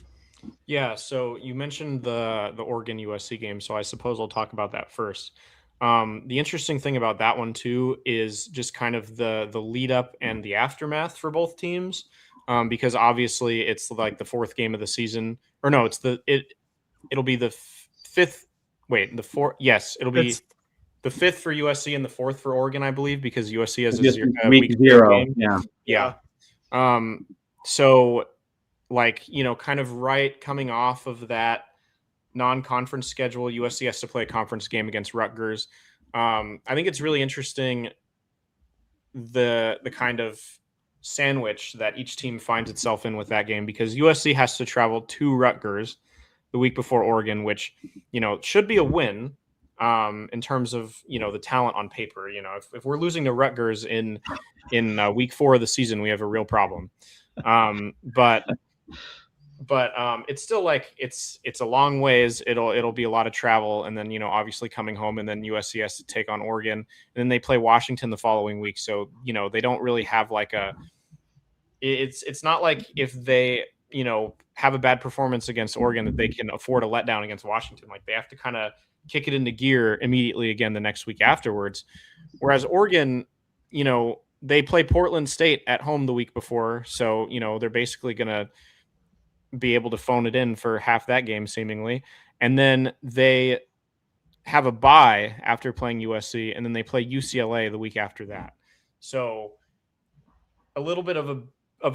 Yeah, so you mentioned the Oregon USC game, so I suppose I'll talk about that first. The interesting thing about that one too is just kind of the lead up and the aftermath for both teams, because obviously it's like the fourth game of the season, or no, it'll be the fifth. Wait, the fourth. Yes, it'll be the fifth for USC and the fourth for Oregon, I believe, because USC has a week 0 game. Yeah. So, like, kind of right coming off of that non-conference schedule, USC has to play a conference game against Rutgers. I think it's really interesting the kind of sandwich that each team finds itself in with that game, because USC has to travel to Rutgers the week before Oregon, which should be a win in terms of the talent on paper. If we're losing to Rutgers in week 4 of the season, we have a real problem. But it's still like it's a long ways. It'll be a lot of travel, and then obviously coming home, and then USC has to take on Oregon, and then they play Washington the following week. So they don't really have like it's not like if they have a bad performance against Oregon that they can afford a letdown against Washington. Like, they have to kind of kick it into gear immediately again the next week afterwards. Whereas Oregon, they play Portland State at home the week before, so they're basically gonna be able to phone it in for half that game seemingly, and then they have a bye after playing USC, and then they play UCLA the week after that. So a little bit of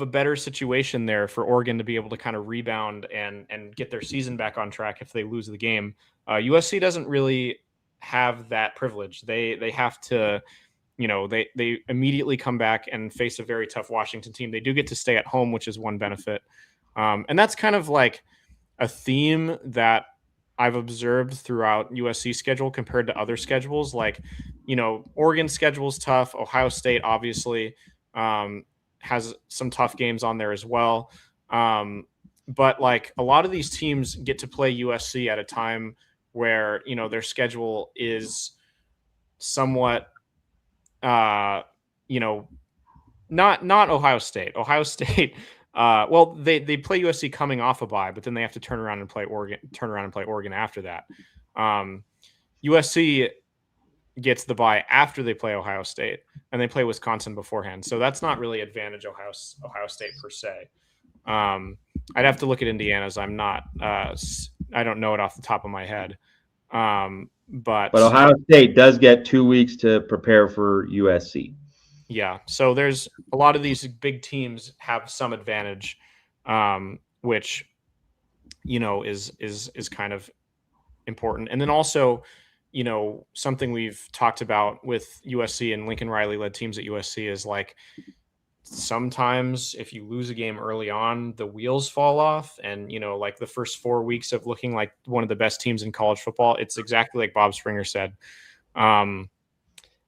a better situation there for Oregon to be able to kind of rebound and get their season back on track if they lose the game. USC doesn't really have that privilege. They have to, they immediately come back and face a very tough Washington team. They do get to stay at home, which is one benefit. And that's kind of like a theme that I've observed throughout USC schedule compared to other schedules. Like, Oregon schedule is tough. Ohio State obviously has some tough games on there as well. But like, a lot of these teams get to play USC at a time where, their schedule is somewhat, not Ohio State. Ohio State, well, they play USC coming off a bye, but then they have to turn around and play Oregon after that. USC gets the bye after they play Ohio State, and they play Wisconsin beforehand. So that's not really advantage Ohio State per se. I'd have to look at Indiana's. I don't know it off the top of my head. But Ohio State does get 2 weeks to prepare for USC. Yeah, so there's a lot of these big teams have some advantage, which is kind of important. And then also, something we've talked about with USC and Lincoln Riley led teams at USC is like sometimes if you lose a game early on, the wheels fall off. And, like the first 4 weeks of looking like one of the best teams in college football, it's exactly like Bob Springer said.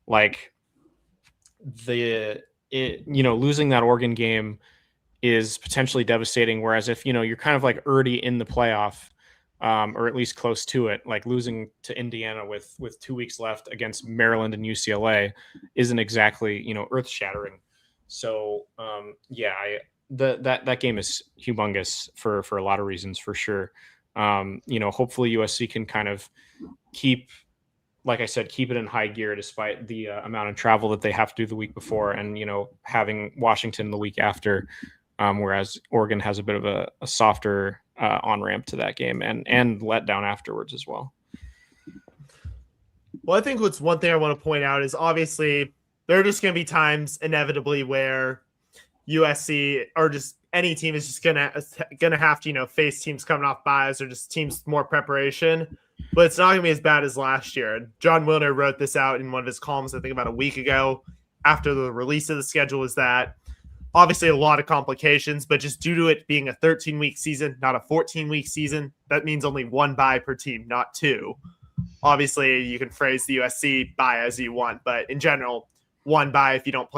Like losing that Oregon game is potentially devastating. Whereas if, you're kind of like already in the playoff, or at least close to it, like losing to Indiana with 2 weeks left against Maryland and UCLA isn't exactly, earth shattering. So that game is humongous for a lot of reasons, for sure. Hopefully USC can kind of keep it in high gear despite the amount of travel that they have to do the week before and, having Washington the week after, whereas Oregon has a bit of a softer on-ramp to that game and let down afterwards as well. Well, I think what's one thing I want to point out is obviously there are just going to be times inevitably where USC or just any team is just gonna have to face teams coming off buys or just teams more preparation, but it's not gonna be as bad as last year. John Wilner wrote this out in one of his columns, I think about a week ago after the release of the schedule, is that obviously a lot of complications, but just due to it being a 13-week season, not a 14-week season, that means only one bye per team, not two. Obviously, you can phrase the USC bye as you want, but in general, one bye if you don't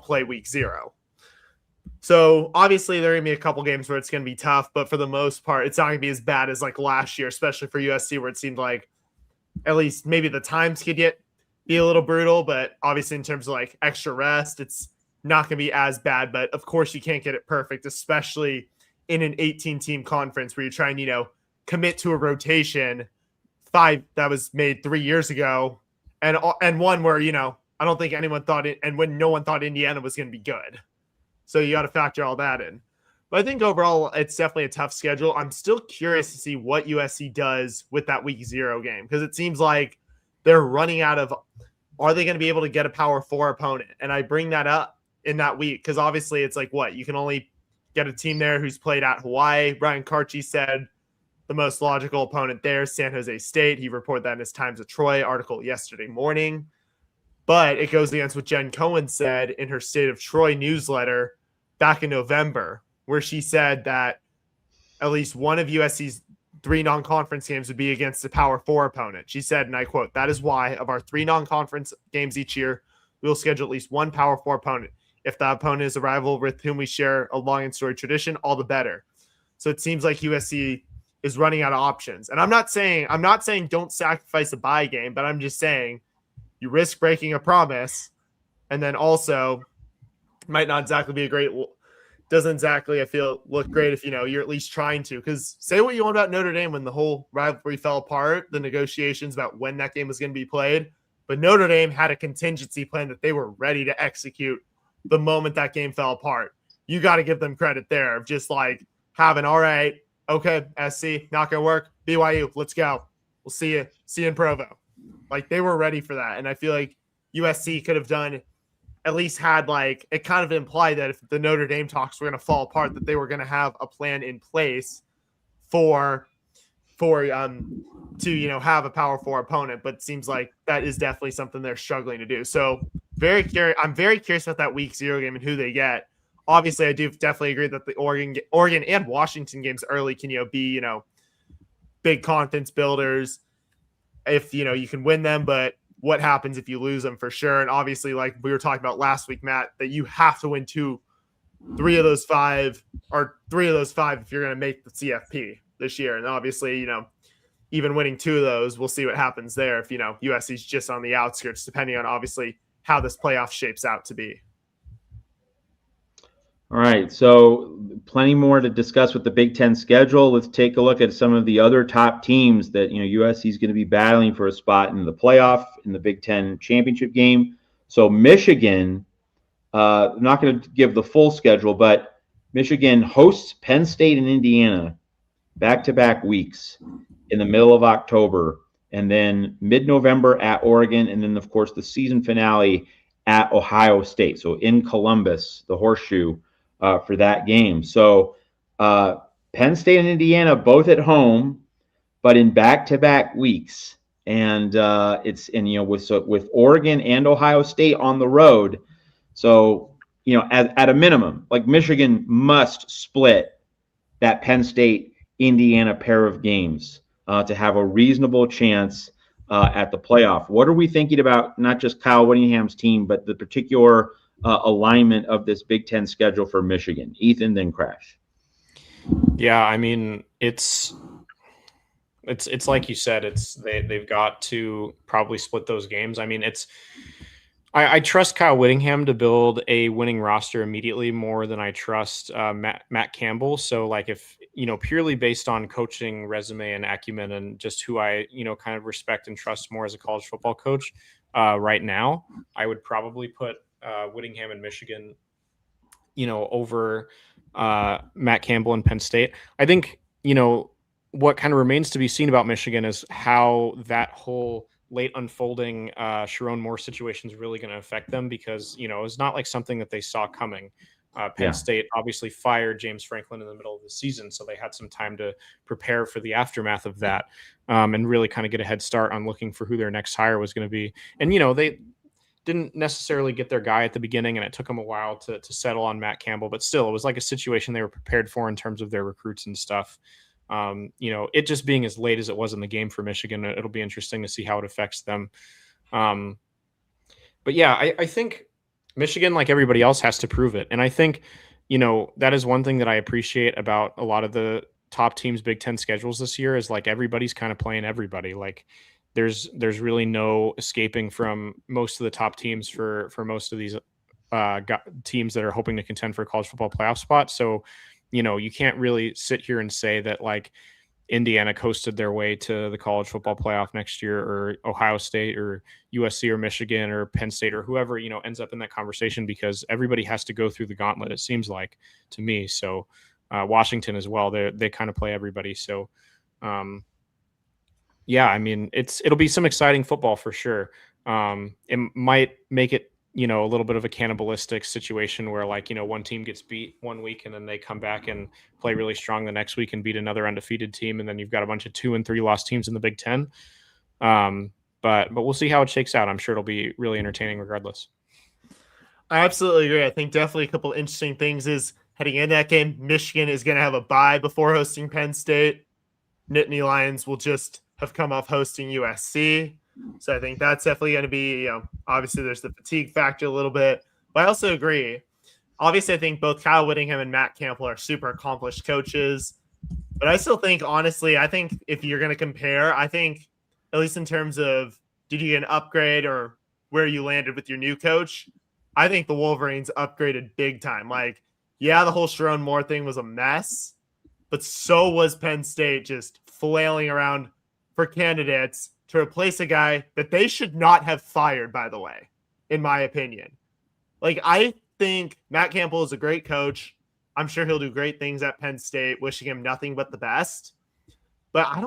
play week 0. So obviously there are going to be a couple games where it's going to be tough, but for the most part, it's not going to be as bad as like last year, especially for USC, where it seemed like at least maybe the times could be a little brutal, but obviously in terms of like extra rest, it's not going to be as bad. But of course you can't get it perfect, especially in an 18-team conference where you're trying, commit to a rotation 5 that was made 3 years ago, and one where, I don't think anyone thought it, and when no one thought Indiana was going to be good. So you got to factor all that in. But I think overall, it's definitely a tough schedule. I'm still curious to see what USC does with that week 0 game, because it seems like they're running out of, are they going to be able to get a Power 4 opponent? And I bring that up in that week because obviously it's like, what? You can only get a team there who's played at Hawaii. Brian Karchi said the most logical opponent there is San Jose State. He reported that in his Times of Troy article yesterday morning. But it goes against what Jen Cohen said in her State of Troy newsletter back in November, where she said that at least one of USC's 3 non-conference games would be against a Power 4 opponent. She said, and I quote, "That is why of our 3 non-conference games each year, we will schedule at least one Power 4 opponent. If that opponent is a rival with whom we share a long and storied tradition, all the better." So it seems like USC is running out of options. And I'm not saying don't sacrifice a bye game, but I'm just saying you risk breaking a promise, and then also might not exactly be doesn't exactly, I feel, look great if, you're at least trying to. Because say what you want about Notre Dame when the whole rivalry fell apart, the negotiations about when that game was going to be played, but Notre Dame had a contingency plan that they were ready to execute the moment that game fell apart. You got to give them credit there of just like having, all right, okay, SC, not going to work. BYU, let's go. We'll see you in Provo. Like, they were ready for that. And I feel like USC could have at least had, like, it kind of implied that if the Notre Dame talks were going to fall apart, that they were going to have a plan in place to have a Power 4 opponent. But it seems like that is definitely something they're struggling to do. So I'm very curious about that week 0 game and who they get. Obviously, I do definitely agree that the Oregon and Washington games early can, be, big confidence builders if, you can win them, but what happens if you lose them for sure. And obviously, like we were talking about last week, Matt, that you have to win 3 of those 5 if you're going to make the CFP this year. And obviously, even winning 2 of those, we'll see what happens there if, USC's just on the outskirts, depending on obviously how this playoff shapes out to be. All right, so plenty more to discuss with the Big Ten schedule. Let's take a look at some of the other top teams that USC is going to be battling for a spot in the playoff in the Big Ten championship game. So Michigan, I'm not going to give the full schedule, but Michigan hosts Penn State and Indiana back-to-back weeks in the middle of October, and then mid-November at Oregon, and then, of course, the season finale at Ohio State. So in Columbus, the Horseshoe, for that game. So Penn State and Indiana both at home, but in back-to-back weeks. And with Oregon and Ohio State on the road. So, at a minimum, like Michigan must split that Penn State Indiana pair of games to have a reasonable chance at the playoff. What are we thinking about not just Kyle Whittingham's team, but the particular alignment of this Big Ten schedule for Michigan? Ethan, then Crash. Yeah, I mean, it's like you said, they've got to probably split those games. I mean, I trust Kyle Whittingham to build a winning roster immediately more than I trust Matt Campbell. So, like, if purely based on coaching resume and acumen and just who I kind of respect and trust more as a college football coach right now, I would probably put Whittingham and Michigan over Matt Campbell and Penn State. I think what kind of remains to be seen about Michigan is how that whole late unfolding Sharon Moore situation is really going to affect them, because it's not like something that they saw coming. Penn State obviously fired James Franklin in the middle of the season, so they had some time to prepare for the aftermath of that, and really kind of get a head start on looking for who their next hire was going to be. And they didn't necessarily get their guy at the beginning, and it took them a while to settle on Matt Campbell, but still, it was like a situation they were prepared for in terms of their recruits and stuff. It just being as late as it was in the game for Michigan, it'll be interesting to see how it affects them. But yeah, I think Michigan, like everybody else, has to prove it. And I think, that is one thing that I appreciate about a lot of the top teams' Big Ten schedules this year is like everybody's kind of playing everybody. Like there's really no escaping from most of the top teams for most of these teams that are hoping to contend for a college football playoff spot. So, you can't really sit here and say that like Indiana coasted their way to the college football playoff next year, or Ohio State or USC or Michigan or Penn State or whoever, ends up in that conversation, because everybody has to go through the gauntlet, it seems like to me. So Washington as well, they kind of play everybody. So yeah, I mean, it'll be some exciting football for sure. It might make it, a little bit of a cannibalistic situation where like, one team gets beat one week and then they come back and play really strong the next week and beat another undefeated team. And then you've got a bunch of 2 and 3 loss teams in the Big Ten. But we'll see how it shakes out. I'm sure it'll be really entertaining regardless. I absolutely agree. I think definitely a couple interesting things is heading into that game, Michigan is going to have a bye before hosting Penn State. Nittany Lions will just have come off hosting USC. So I think that's definitely going to be, obviously there's the fatigue factor a little bit, but I also agree. Obviously, I think both Kyle Whittingham and Matt Campbell are super accomplished coaches, but I still think, honestly, I think if you're going to compare, I think at least in terms of did you get an upgrade or where you landed with your new coach, I think the Wolverines upgraded big time. Like, yeah, the whole Sharon Moore thing was a mess, but so was Penn State just flailing around for candidates to replace a guy that they should not have fired, by the way, in my opinion. Like, I think Matt Campbell is a great coach. I'm sure he'll do great things at Penn State, wishing him nothing but the best. But I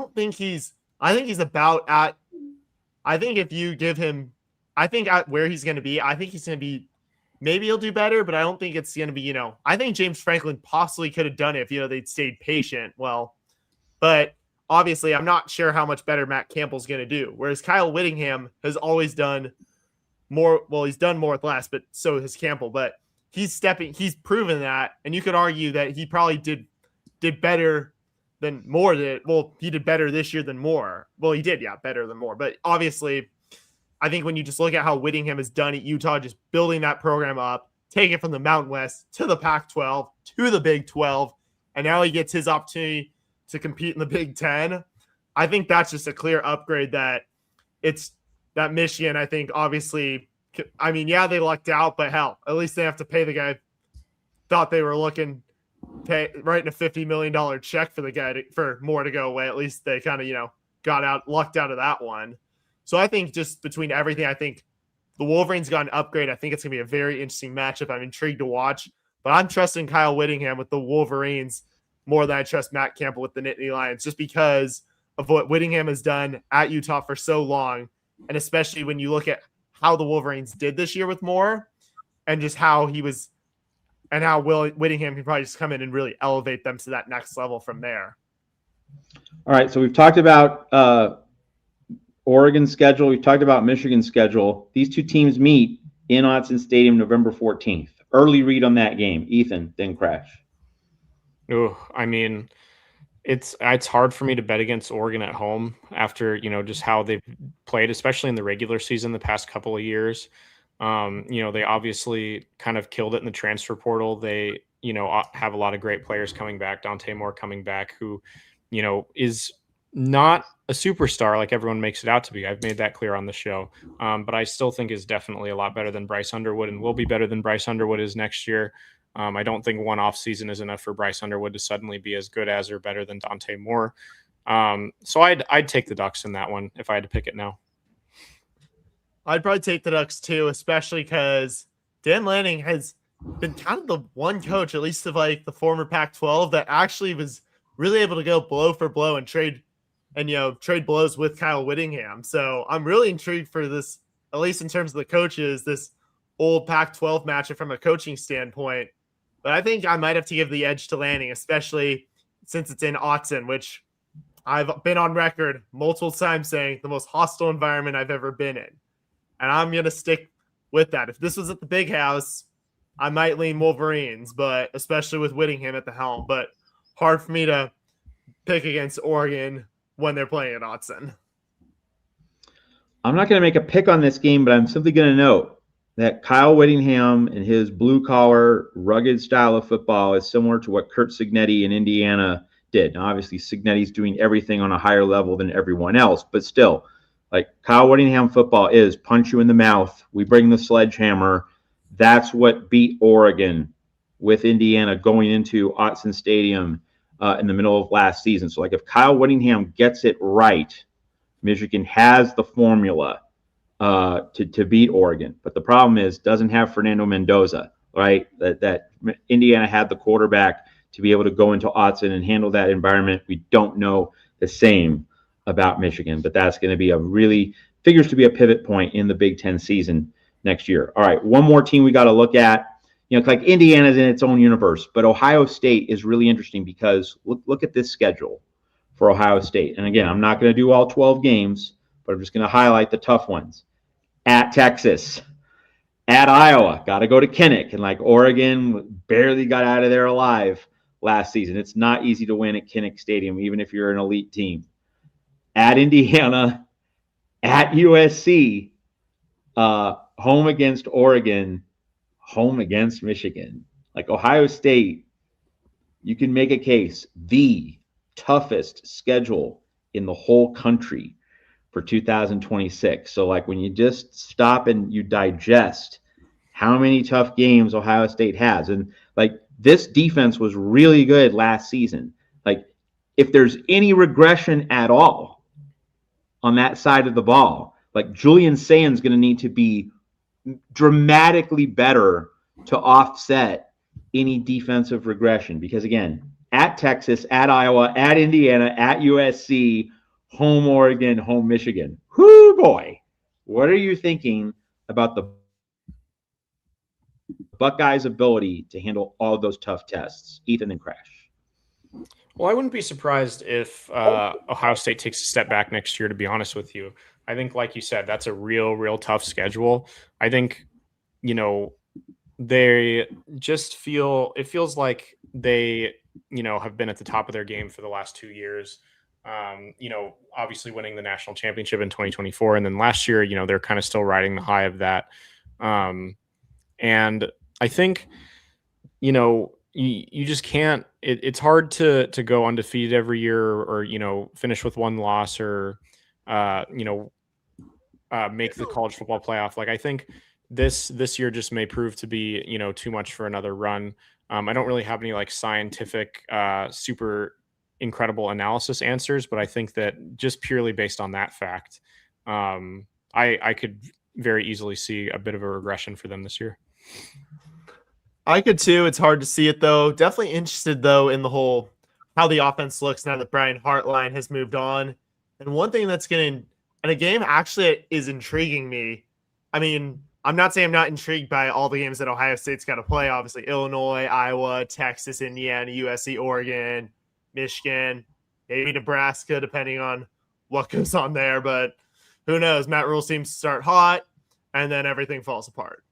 think if you give him, I think at where he's going to be, I think he's going to be, maybe he'll do better, but I don't think it's going to be, I think James Franklin possibly could have done it if, they'd stayed patient. Well, but obviously, I'm not sure how much better Matt Campbell's going to do. Whereas Kyle Whittingham has always done more. Well, he's done more with less, but so has Campbell. But he's proven that. And you could argue that he probably did better than Moore did. Well, he did better this year than Moore. Well, he did, yeah, better than Moore. But obviously, I think when you just look at how Whittingham has done at Utah, just building that program up, taking it from the Mountain West to the Pac-12 to the Big 12, and now he gets his opportunity to compete in the Big Ten. I think that's just a clear upgrade that Michigan, I think, obviously, I mean, yeah, they lucked out, but hell, at least they have to pay the guy. Thought they were writing a $50 million check for the guy for Moore to go away. At least they kind of, lucked out of that one. So I think just between everything, I think the Wolverines got an upgrade. I think it's going to be a very interesting matchup. I'm intrigued to watch, but I'm trusting Kyle Whittingham with the Wolverines more than I trust Matt Campbell with the Nittany Lions, just because of what Whittingham has done at Utah for so long. And especially when you look at how the Wolverines did this year with Moore and just how he was and how Whittingham can probably just come in and really elevate them to that next level from there. All right, so we've talked about Oregon's schedule. We've talked about Michigan's schedule. These two teams meet in Autzen Stadium November 14th. Early read on that game. Ethan, then Crash. Oh, I mean, it's hard for me to bet against Oregon at home after, you know, just how they've played, especially in the regular season the past couple of years. You know, they obviously kind of killed it in the transfer portal. They, you know, have a lot of great players coming back. Dante Moore coming back, who, you know, is not a superstar like everyone makes it out to be. I've made that clear on the show. But I still think is definitely a lot better than Bryce Underwood and will be better than Bryce Underwood is next year. I don't think one off season is enough for Bryce Underwood to suddenly be as good as or better than Dante Moore. So I'd take the Ducks in that one if I had to pick it now. I'd probably take the Ducks too, especially because Dan Lanning has been kind of the one coach, at least of like the former Pac-12, that actually was really able to go blow for blow and trade blows with Kyle Whittingham. So I'm really intrigued for this, at least in terms of the coaches, this old Pac-12 matchup from a coaching standpoint. But I think I might have to give the edge to Lanning, especially since it's in Autzen, which I've been on record multiple times saying the most hostile environment I've ever been in. And I'm going to stick with that. If this was at the Big House, I might lean Wolverines, but especially with Whittingham at the helm. But hard for me to pick against Oregon when they're playing at Autzen. I'm not going to make a pick on this game, but I'm simply going to note that Kyle Whittingham and his blue-collar, rugged style of football is similar to what Curt Cignetti in Indiana did. Now, obviously, Cignetti's doing everything on a higher level than everyone else, but still, like Kyle Whittingham football is punch you in the mouth. We bring the sledgehammer. That's what beat Oregon with Indiana going into Autzen Stadium in the middle of last season. So, like, if Kyle Whittingham gets it right, Michigan has the formula to beat Oregon. But the problem is doesn't have Fernando Mendoza, right? That Indiana had the quarterback to be able to go into Autzen and handle that environment. We don't know the same about Michigan, but that's going to be figures to be a pivot point in the Big Ten season next year. All right, one more team we got to look at. You know, like Indiana's in its own universe, but Ohio State is really interesting because look at this schedule for Ohio State. And again, I'm not going to do all 12 games, but I'm just going to highlight the tough ones. At Texas, at Iowa, got to go to Kinnick. And like Oregon barely got out of there alive last season. It's not easy to win at Kinnick Stadium, even if you're an elite team. At Indiana, at USC, home against Oregon, home against Michigan. Like Ohio State, you can make a case, the toughest schedule in the whole country for 2026. So like when you just stop and you digest how many tough games Ohio State has, and like this defense was really good last season. Like if there's any regression at all on that side of the ball, like Julian Sayan's going to need to be dramatically better to offset any defensive regression. Because again, at Texas, at Iowa, at Indiana, at USC, home Oregon, home Michigan. Whoo boy, what are you thinking about the Buckeyes' ability to handle all of those tough tests? Ethan and Crash. Well, I wouldn't be surprised if Ohio State takes a step back next year, to be honest with you. I think, like you said, that's a real tough schedule. I think, you know, they just it feels like they, you know, have been at the top of their game for the last 2 years. You know, obviously winning the national championship in 2024. And then last year, you know, they're kind of still riding the high of that. And I think, you know, you just can't, it's hard to go undefeated every year or, you know, finish with one loss or, you know, make the college football playoff. Like I think this year just may prove to be, you know, too much for another run. I don't really have any like scientific, super incredible analysis answers, but I think that just purely based on that fact, I could very easily see a bit of a regression for them this year. I could too. It's hard to see it though. Definitely interested though in the whole how the offense looks now that Brian Hartline has moved on. And one thing that's going to, and a game actually is intriguing me. I mean, I'm not saying I'm not intrigued by all the games that Ohio State's got to play. Obviously, Illinois, Iowa, Texas, Indiana, USC, Oregon, Michigan, maybe Nebraska, depending on what goes on there. But who knows? Matt Rule seems to start hot, and then everything falls apart.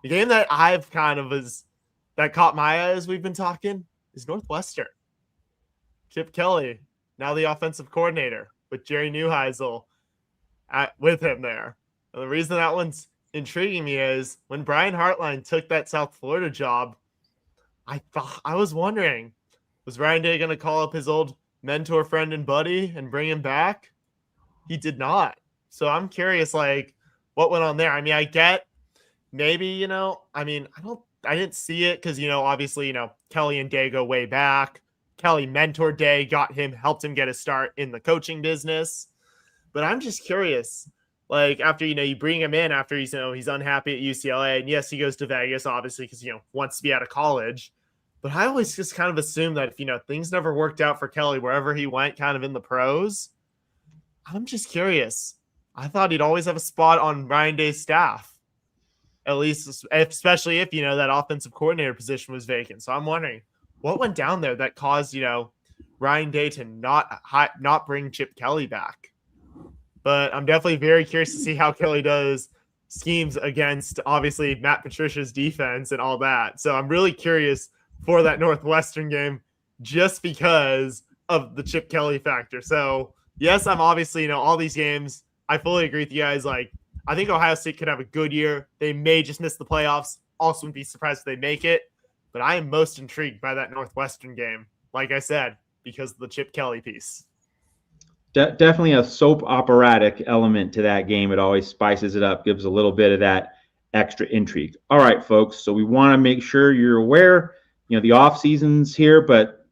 The game that I've kind of that caught my eye as we've been talking is Northwestern. Chip Kelly, now the offensive coordinator, with Jerry Neuheisel with him there. And the reason that one's intriguing me is when Brian Hartline took that South Florida job, I was wondering, was Ryan Day going to call up his old mentor, friend, and buddy and bring him back? He did not. So I'm curious, like, what went on there? I mean, I get maybe, I didn't see it because, obviously, Kelly and Day go way back. Kelly mentored Day, helped him get a start in the coaching business. But I'm just curious, like, after, you bring him in after he's unhappy at UCLA, and yes, he goes to Vegas, obviously, because, wants to be out of college. But I always just kind of assumed that if, things never worked out for Kelly wherever he went kind of in the pros, I'm just curious. I thought he'd always have a spot on Ryan Day's staff, at least, especially if, that offensive coordinator position was vacant. So I'm wondering what went down there that caused, Ryan Day to not bring Chip Kelly back. But I'm definitely very curious to see how Kelly does schemes against, obviously, Matt Patricia's defense and all that. So I'm really curious for that Northwestern game just because of the Chip Kelly factor. So, yes, I'm obviously, all these games, I fully agree with you guys. Like, I think Ohio State could have a good year. They may just miss the playoffs. Also wouldn't be surprised if they make it. But I am most intrigued by that Northwestern game, like I said, because of the Chip Kelly piece. Definitely a soap operatic element to that game. It always spices it up, gives a little bit of that extra intrigue. All right, folks. So we want to make sure you're aware, the off season's here, but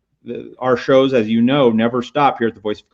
our shows, as you know, never stop here at the Voice of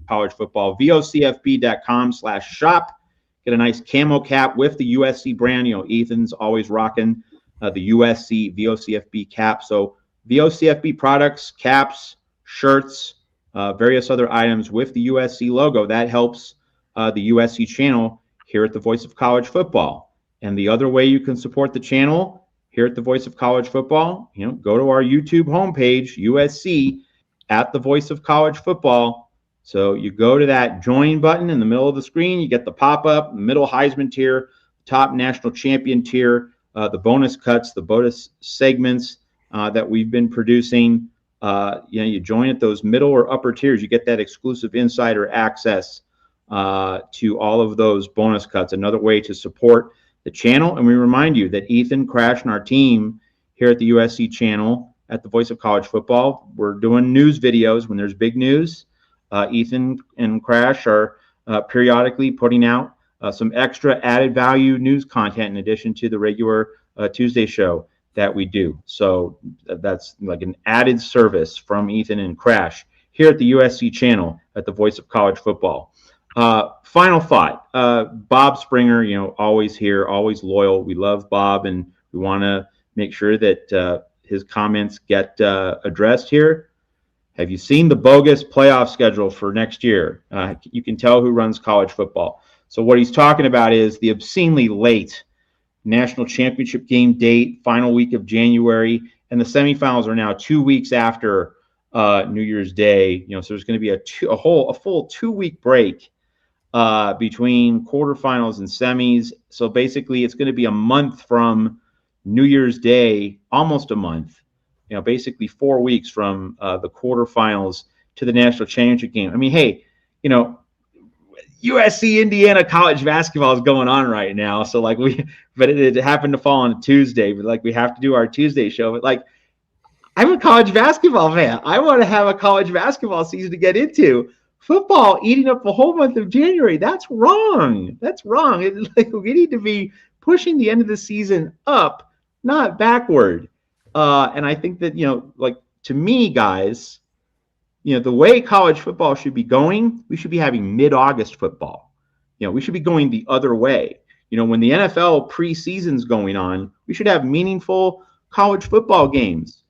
College Football. vocfb.com/shop. Get a nice camo cap with the USC brand. Ethan's always rocking the USC VOCFB cap. So VOCFB products, caps, shirts, various other items with the USC logo. That helps the USC channel here at the Voice of College Football. And the other way you can support the channel here at the Voice of College Football, go to our YouTube homepage, USC at the Voice of College Football. So you go to that join button in the middle of the screen, you get the pop-up, middle Heisman tier, top national champion tier, the bonus cuts, the bonus segments that we've been producing. You join at those middle or upper tiers, you get that exclusive insider access to all of those bonus cuts. Another way to support the channel. And we remind you that Ethan, Crash, and our team here at the USC channel at the Voice of College Football, we're doing news videos when there's big news. Ethan and Crash are periodically putting out some extra added value news content in addition to the regular Tuesday show that we do. So that's like an added service from Ethan and Crash here at the USC channel at the Voice of College Football. Final thought, Bob Springer, always here, always loyal. We love Bob, and we want to make sure that his comments get addressed here. Have you seen the bogus playoff schedule for next year? You can tell who runs college football. So what he's talking about is the obscenely late national championship game date, final week of January, and the semifinals are now 2 weeks after New Year's Day. So there's going to be a full 2-week break between quarterfinals and semis. So basically, it's going to be a month from New Year's Day, almost a month. Basically 4 weeks from the quarterfinals to the national championship game. I mean, hey, USC Indiana college basketball is going on right now. So but it happened to fall on a Tuesday, but we have to do our Tuesday show. But I'm a college basketball fan. I want to have a college basketball season to get into. Football eating up the whole month of January. That's wrong. That's wrong. We need to be pushing the end of the season up, not backward. And I think that, to me, guys, the way college football should be going, we should be having mid-August football. We should be going the other way. When the NFL preseason's going on, we should have meaningful college football games.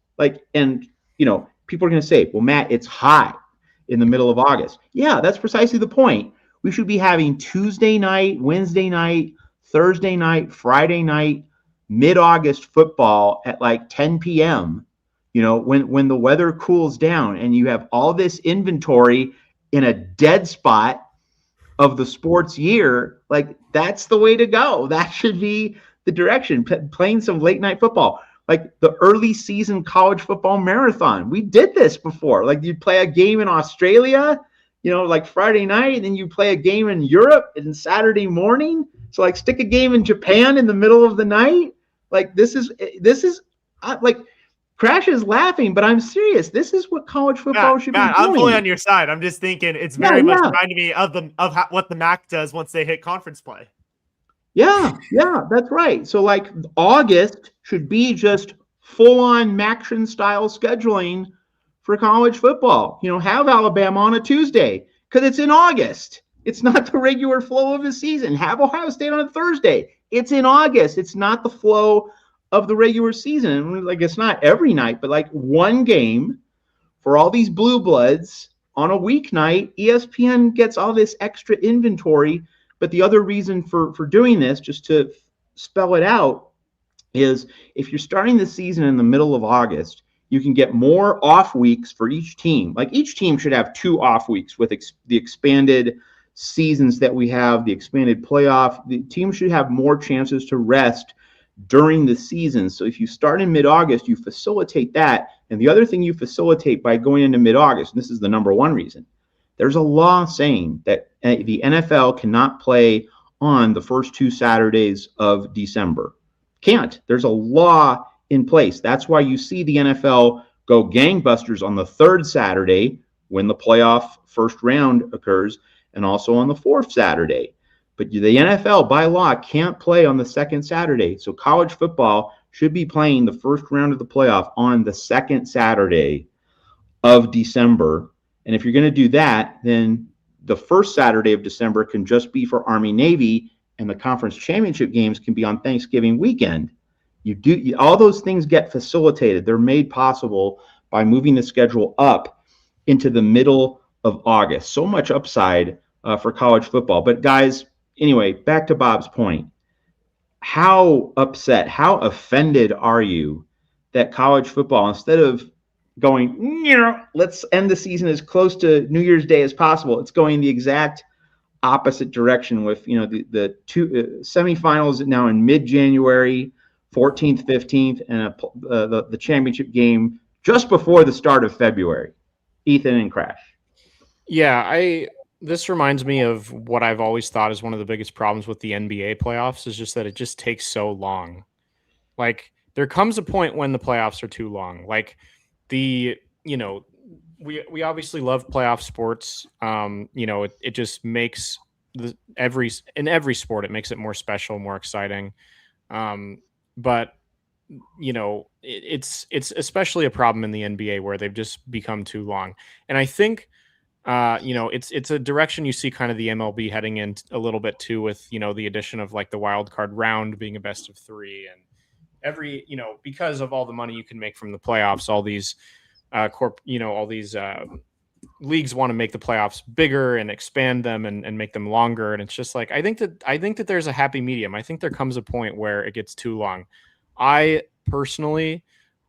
people are going to say, well, Matt, it's hot in the middle of August. Yeah, that's precisely the point. We should be having Tuesday night, Wednesday night, Thursday night, Friday night, mid-August football at like 10 p.m., when the weather cools down and you have all this inventory in a dead spot of the sports year. Like, that's the way to go. That should be the direction. Playing some late night football, like the early season college football marathon. We did this before. Like, you play a game in Australia, like Friday night, and then you play a game in Europe and Saturday morning. So like stick a game in Japan in the middle of the night. Like this is like, Crash is laughing, but I'm serious. This is what college football should be doing. I'm fully on your side. I'm just thinking it's very much reminding me of what the MAC does once they hit conference play. Yeah, that's right. So like August should be just full-on Maction style scheduling for college football. Have Alabama on a Tuesday because it's in August. It's not the regular flow of the season. Have Ohio State on a Thursday. It's in August. It's not the flow of the regular season. Like, it's not every night, but like one game for all these blue bloods on a weeknight. ESPN gets all this extra inventory. But the other reason for doing this, just to spell it out, is if you're starting the season in the middle of August, you can get more off weeks for each team. Like, each team should have 2 off weeks with the expanded seasons that we have, the expanded playoff. The team should have more chances to rest during the season. So if you start in mid-August, you facilitate that. And the other thing you facilitate by going into mid-August, and this is the number one reason, there's a law saying that the NFL cannot play on the first 2 Saturdays of December. Can't. There's a law in place. That's why you see the NFL go gangbusters on the 3rd Saturday when the playoff first round occurs, and also on the 4th Saturday. But the NFL, by law, can't play on the 2nd Saturday. So college football should be playing the first round of the playoff on the 2nd Saturday of December. And if you're going to do that, then the first Saturday of December can just be for Army-Navy, and the conference championship games can be on Thanksgiving weekend. All those things get facilitated. They're made possible by moving the schedule up into the middle of August. So much upside for college football. But guys, anyway, back to Bob's point. How upset, how offended are you that college football, instead of going, let's end the season as close to New Year's Day as possible, it's going the exact opposite direction with, the 2 semifinals now in mid-January, 14th, 15th, and the championship game just before the start of February. Ethan and Crash. Yeah, this reminds me of what I've always thought is one of the biggest problems with the NBA playoffs, is just that it just takes so long. Like, there comes a point when the playoffs are too long. Like, we obviously love playoff sports. It just makes in every sport, it makes it more special, more exciting. But it's especially a problem in the NBA where they've just become too long. And I think it's a direction you see kind of the MLB heading in a little bit too, with the addition of like the wild card round being a best of 3, and every because of all the money you can make from the playoffs, all these leagues want to make the playoffs bigger and expand them and make them longer. And it's just like, I think that there's a happy medium. I think there comes a point where it gets too long. I personally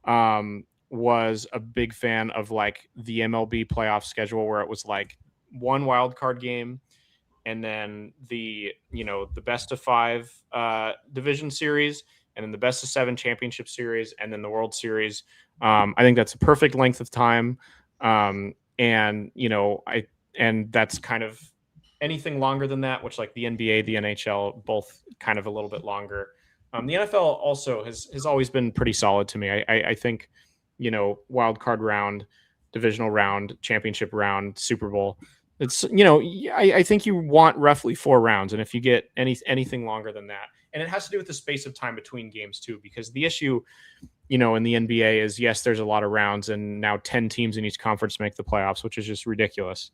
was a big fan of like the MLB playoff schedule, where it was like 1 wild card game, and then the best of 5 division series, and then the best of 7 championship series, and then the World Series. I think that's a perfect length of time. And that's kind of anything longer than that, which like the NBA, the NHL, both kind of a little bit longer. The NFL also has always been pretty solid to me. I think, wild card round, divisional round, championship round, Super Bowl. It's, I think you want roughly 4 rounds. And if you get anything longer than that, and it has to do with the space of time between games too, because the issue, in the NBA is, yes, there's a lot of rounds, and now 10 teams in each conference make the playoffs, which is just ridiculous.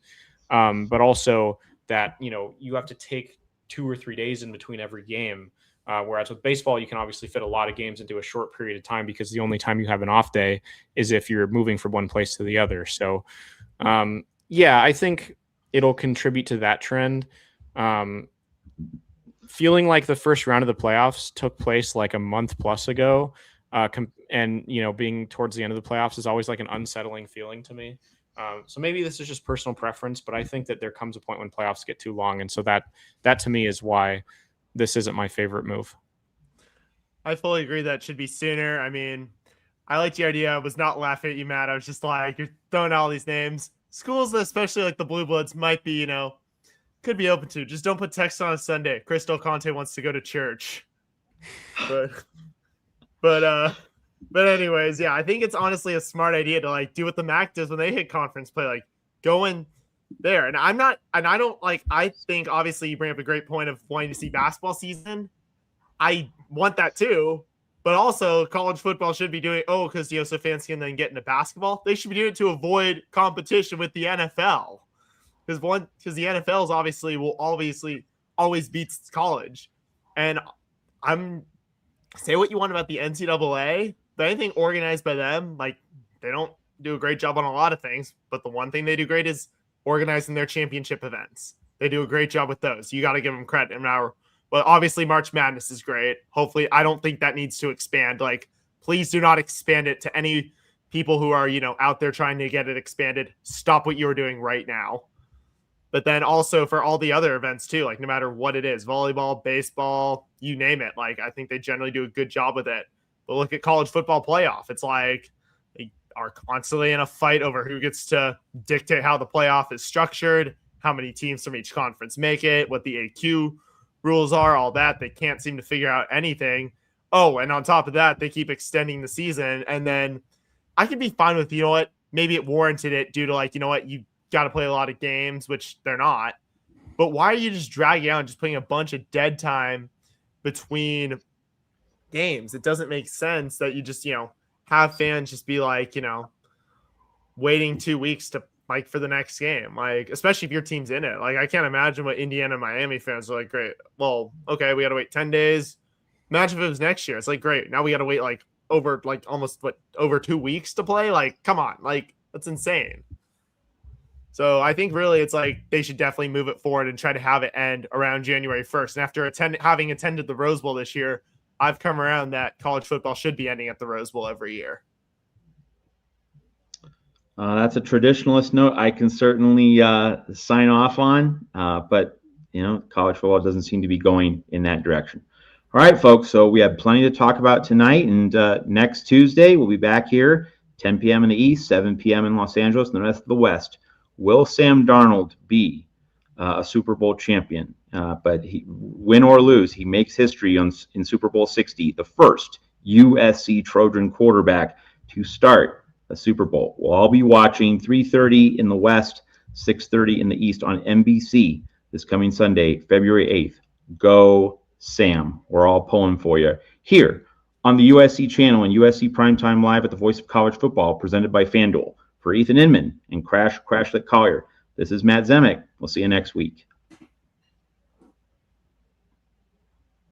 But also that, you have to take 2 or 3 days in between every game, Whereas with baseball, you can obviously fit a lot of games into a short period of time because the only time you have an off day is if you're moving from one place to the other. So, yeah, I think it'll contribute to that trend. Feeling like the first round of the playoffs took place like a month plus ago, and being towards the end of the playoffs is always like an unsettling feeling to me. So maybe this is just personal preference, but I think that there comes a point when playoffs get too long, and so that to me is why this isn't my favorite move. I fully agree that it should be sooner. I mean, I like the idea. I was not laughing at you, Matt. I was just like, you're throwing out all these names. Schools, especially like the Blue Bloods, might be, could be open to. Just don't put text on a Sunday. Crystal Conte wants to go to church. But anyways, yeah, I think it's honestly a smart idea to like do what the MAC does when they hit conference play, like go in there. And I think obviously you bring up a great point of wanting to see basketball season. I want that too, but also college football should be doing because so fans can then get into basketball. They should be doing it to avoid competition with the NFL. Because the NFL will obviously always beats college. And say what you want about the NCAA, but anything organized by them, like they don't do a great job on a lot of things, but the one thing they do great is organizing their championship events. They do a great job with those. You got to give them credit. But obviously March Madness is great. Hopefully, I don't think that needs to expand. Like, please do not expand it to any people who are, out there trying to get it expanded. Stop what you're doing right now. But then also for all the other events too, like no matter what it is, volleyball, baseball, you name it. Like, I think they generally do a good job with it. But look at college football playoff. It's like they are constantly in a fight over who gets to dictate how the playoff is structured, how many teams from each conference make it, what the AQ rules are, all that. They can't seem to figure out anything. And on top of that, they keep extending the season. And then I could be fine with, maybe it warranted it due to you got to play a lot of games, which they're not. But why are you just dragging out and just putting a bunch of dead time between games? It doesn't make sense that you just, have fans just be like, waiting 2 weeks to like for the next game, like especially if your team's in it. Like I can't imagine what Indiana and Miami fans are like. Great, well, okay, we got to wait 10 days. Imagine if it was next year. It's like great. Now we got to wait like almost over 2 weeks to play. Like come on, like that's insane. So I think really it's like they should definitely move it forward and try to have it end around January 1st. And after having attended the Rose Bowl this year, I've come around that college football should be ending at the Rose Bowl every year. That's a traditionalist note I can certainly sign off on, but college football doesn't seem to be going in that direction. All right, folks, so we have plenty to talk about tonight, and next Tuesday we'll be back here, 10 p.m. in the East, 7 p.m. in Los Angeles, and the rest of the West. Will Sam Darnold be a Super Bowl champion? But win or lose, he makes history in Super Bowl 60, the first USC Trojan quarterback to start a Super Bowl. We'll all be watching 3:30 in the West, 6:30 in the East on NBC this coming Sunday, February 8th. Go Sam. We're all pulling for you here on the USC channel and USC Primetime Live at the Voice of College Football, presented by FanDuel. For Ethan Inman and Crashlet Collier, this is Matt Zemek. We'll see you next week.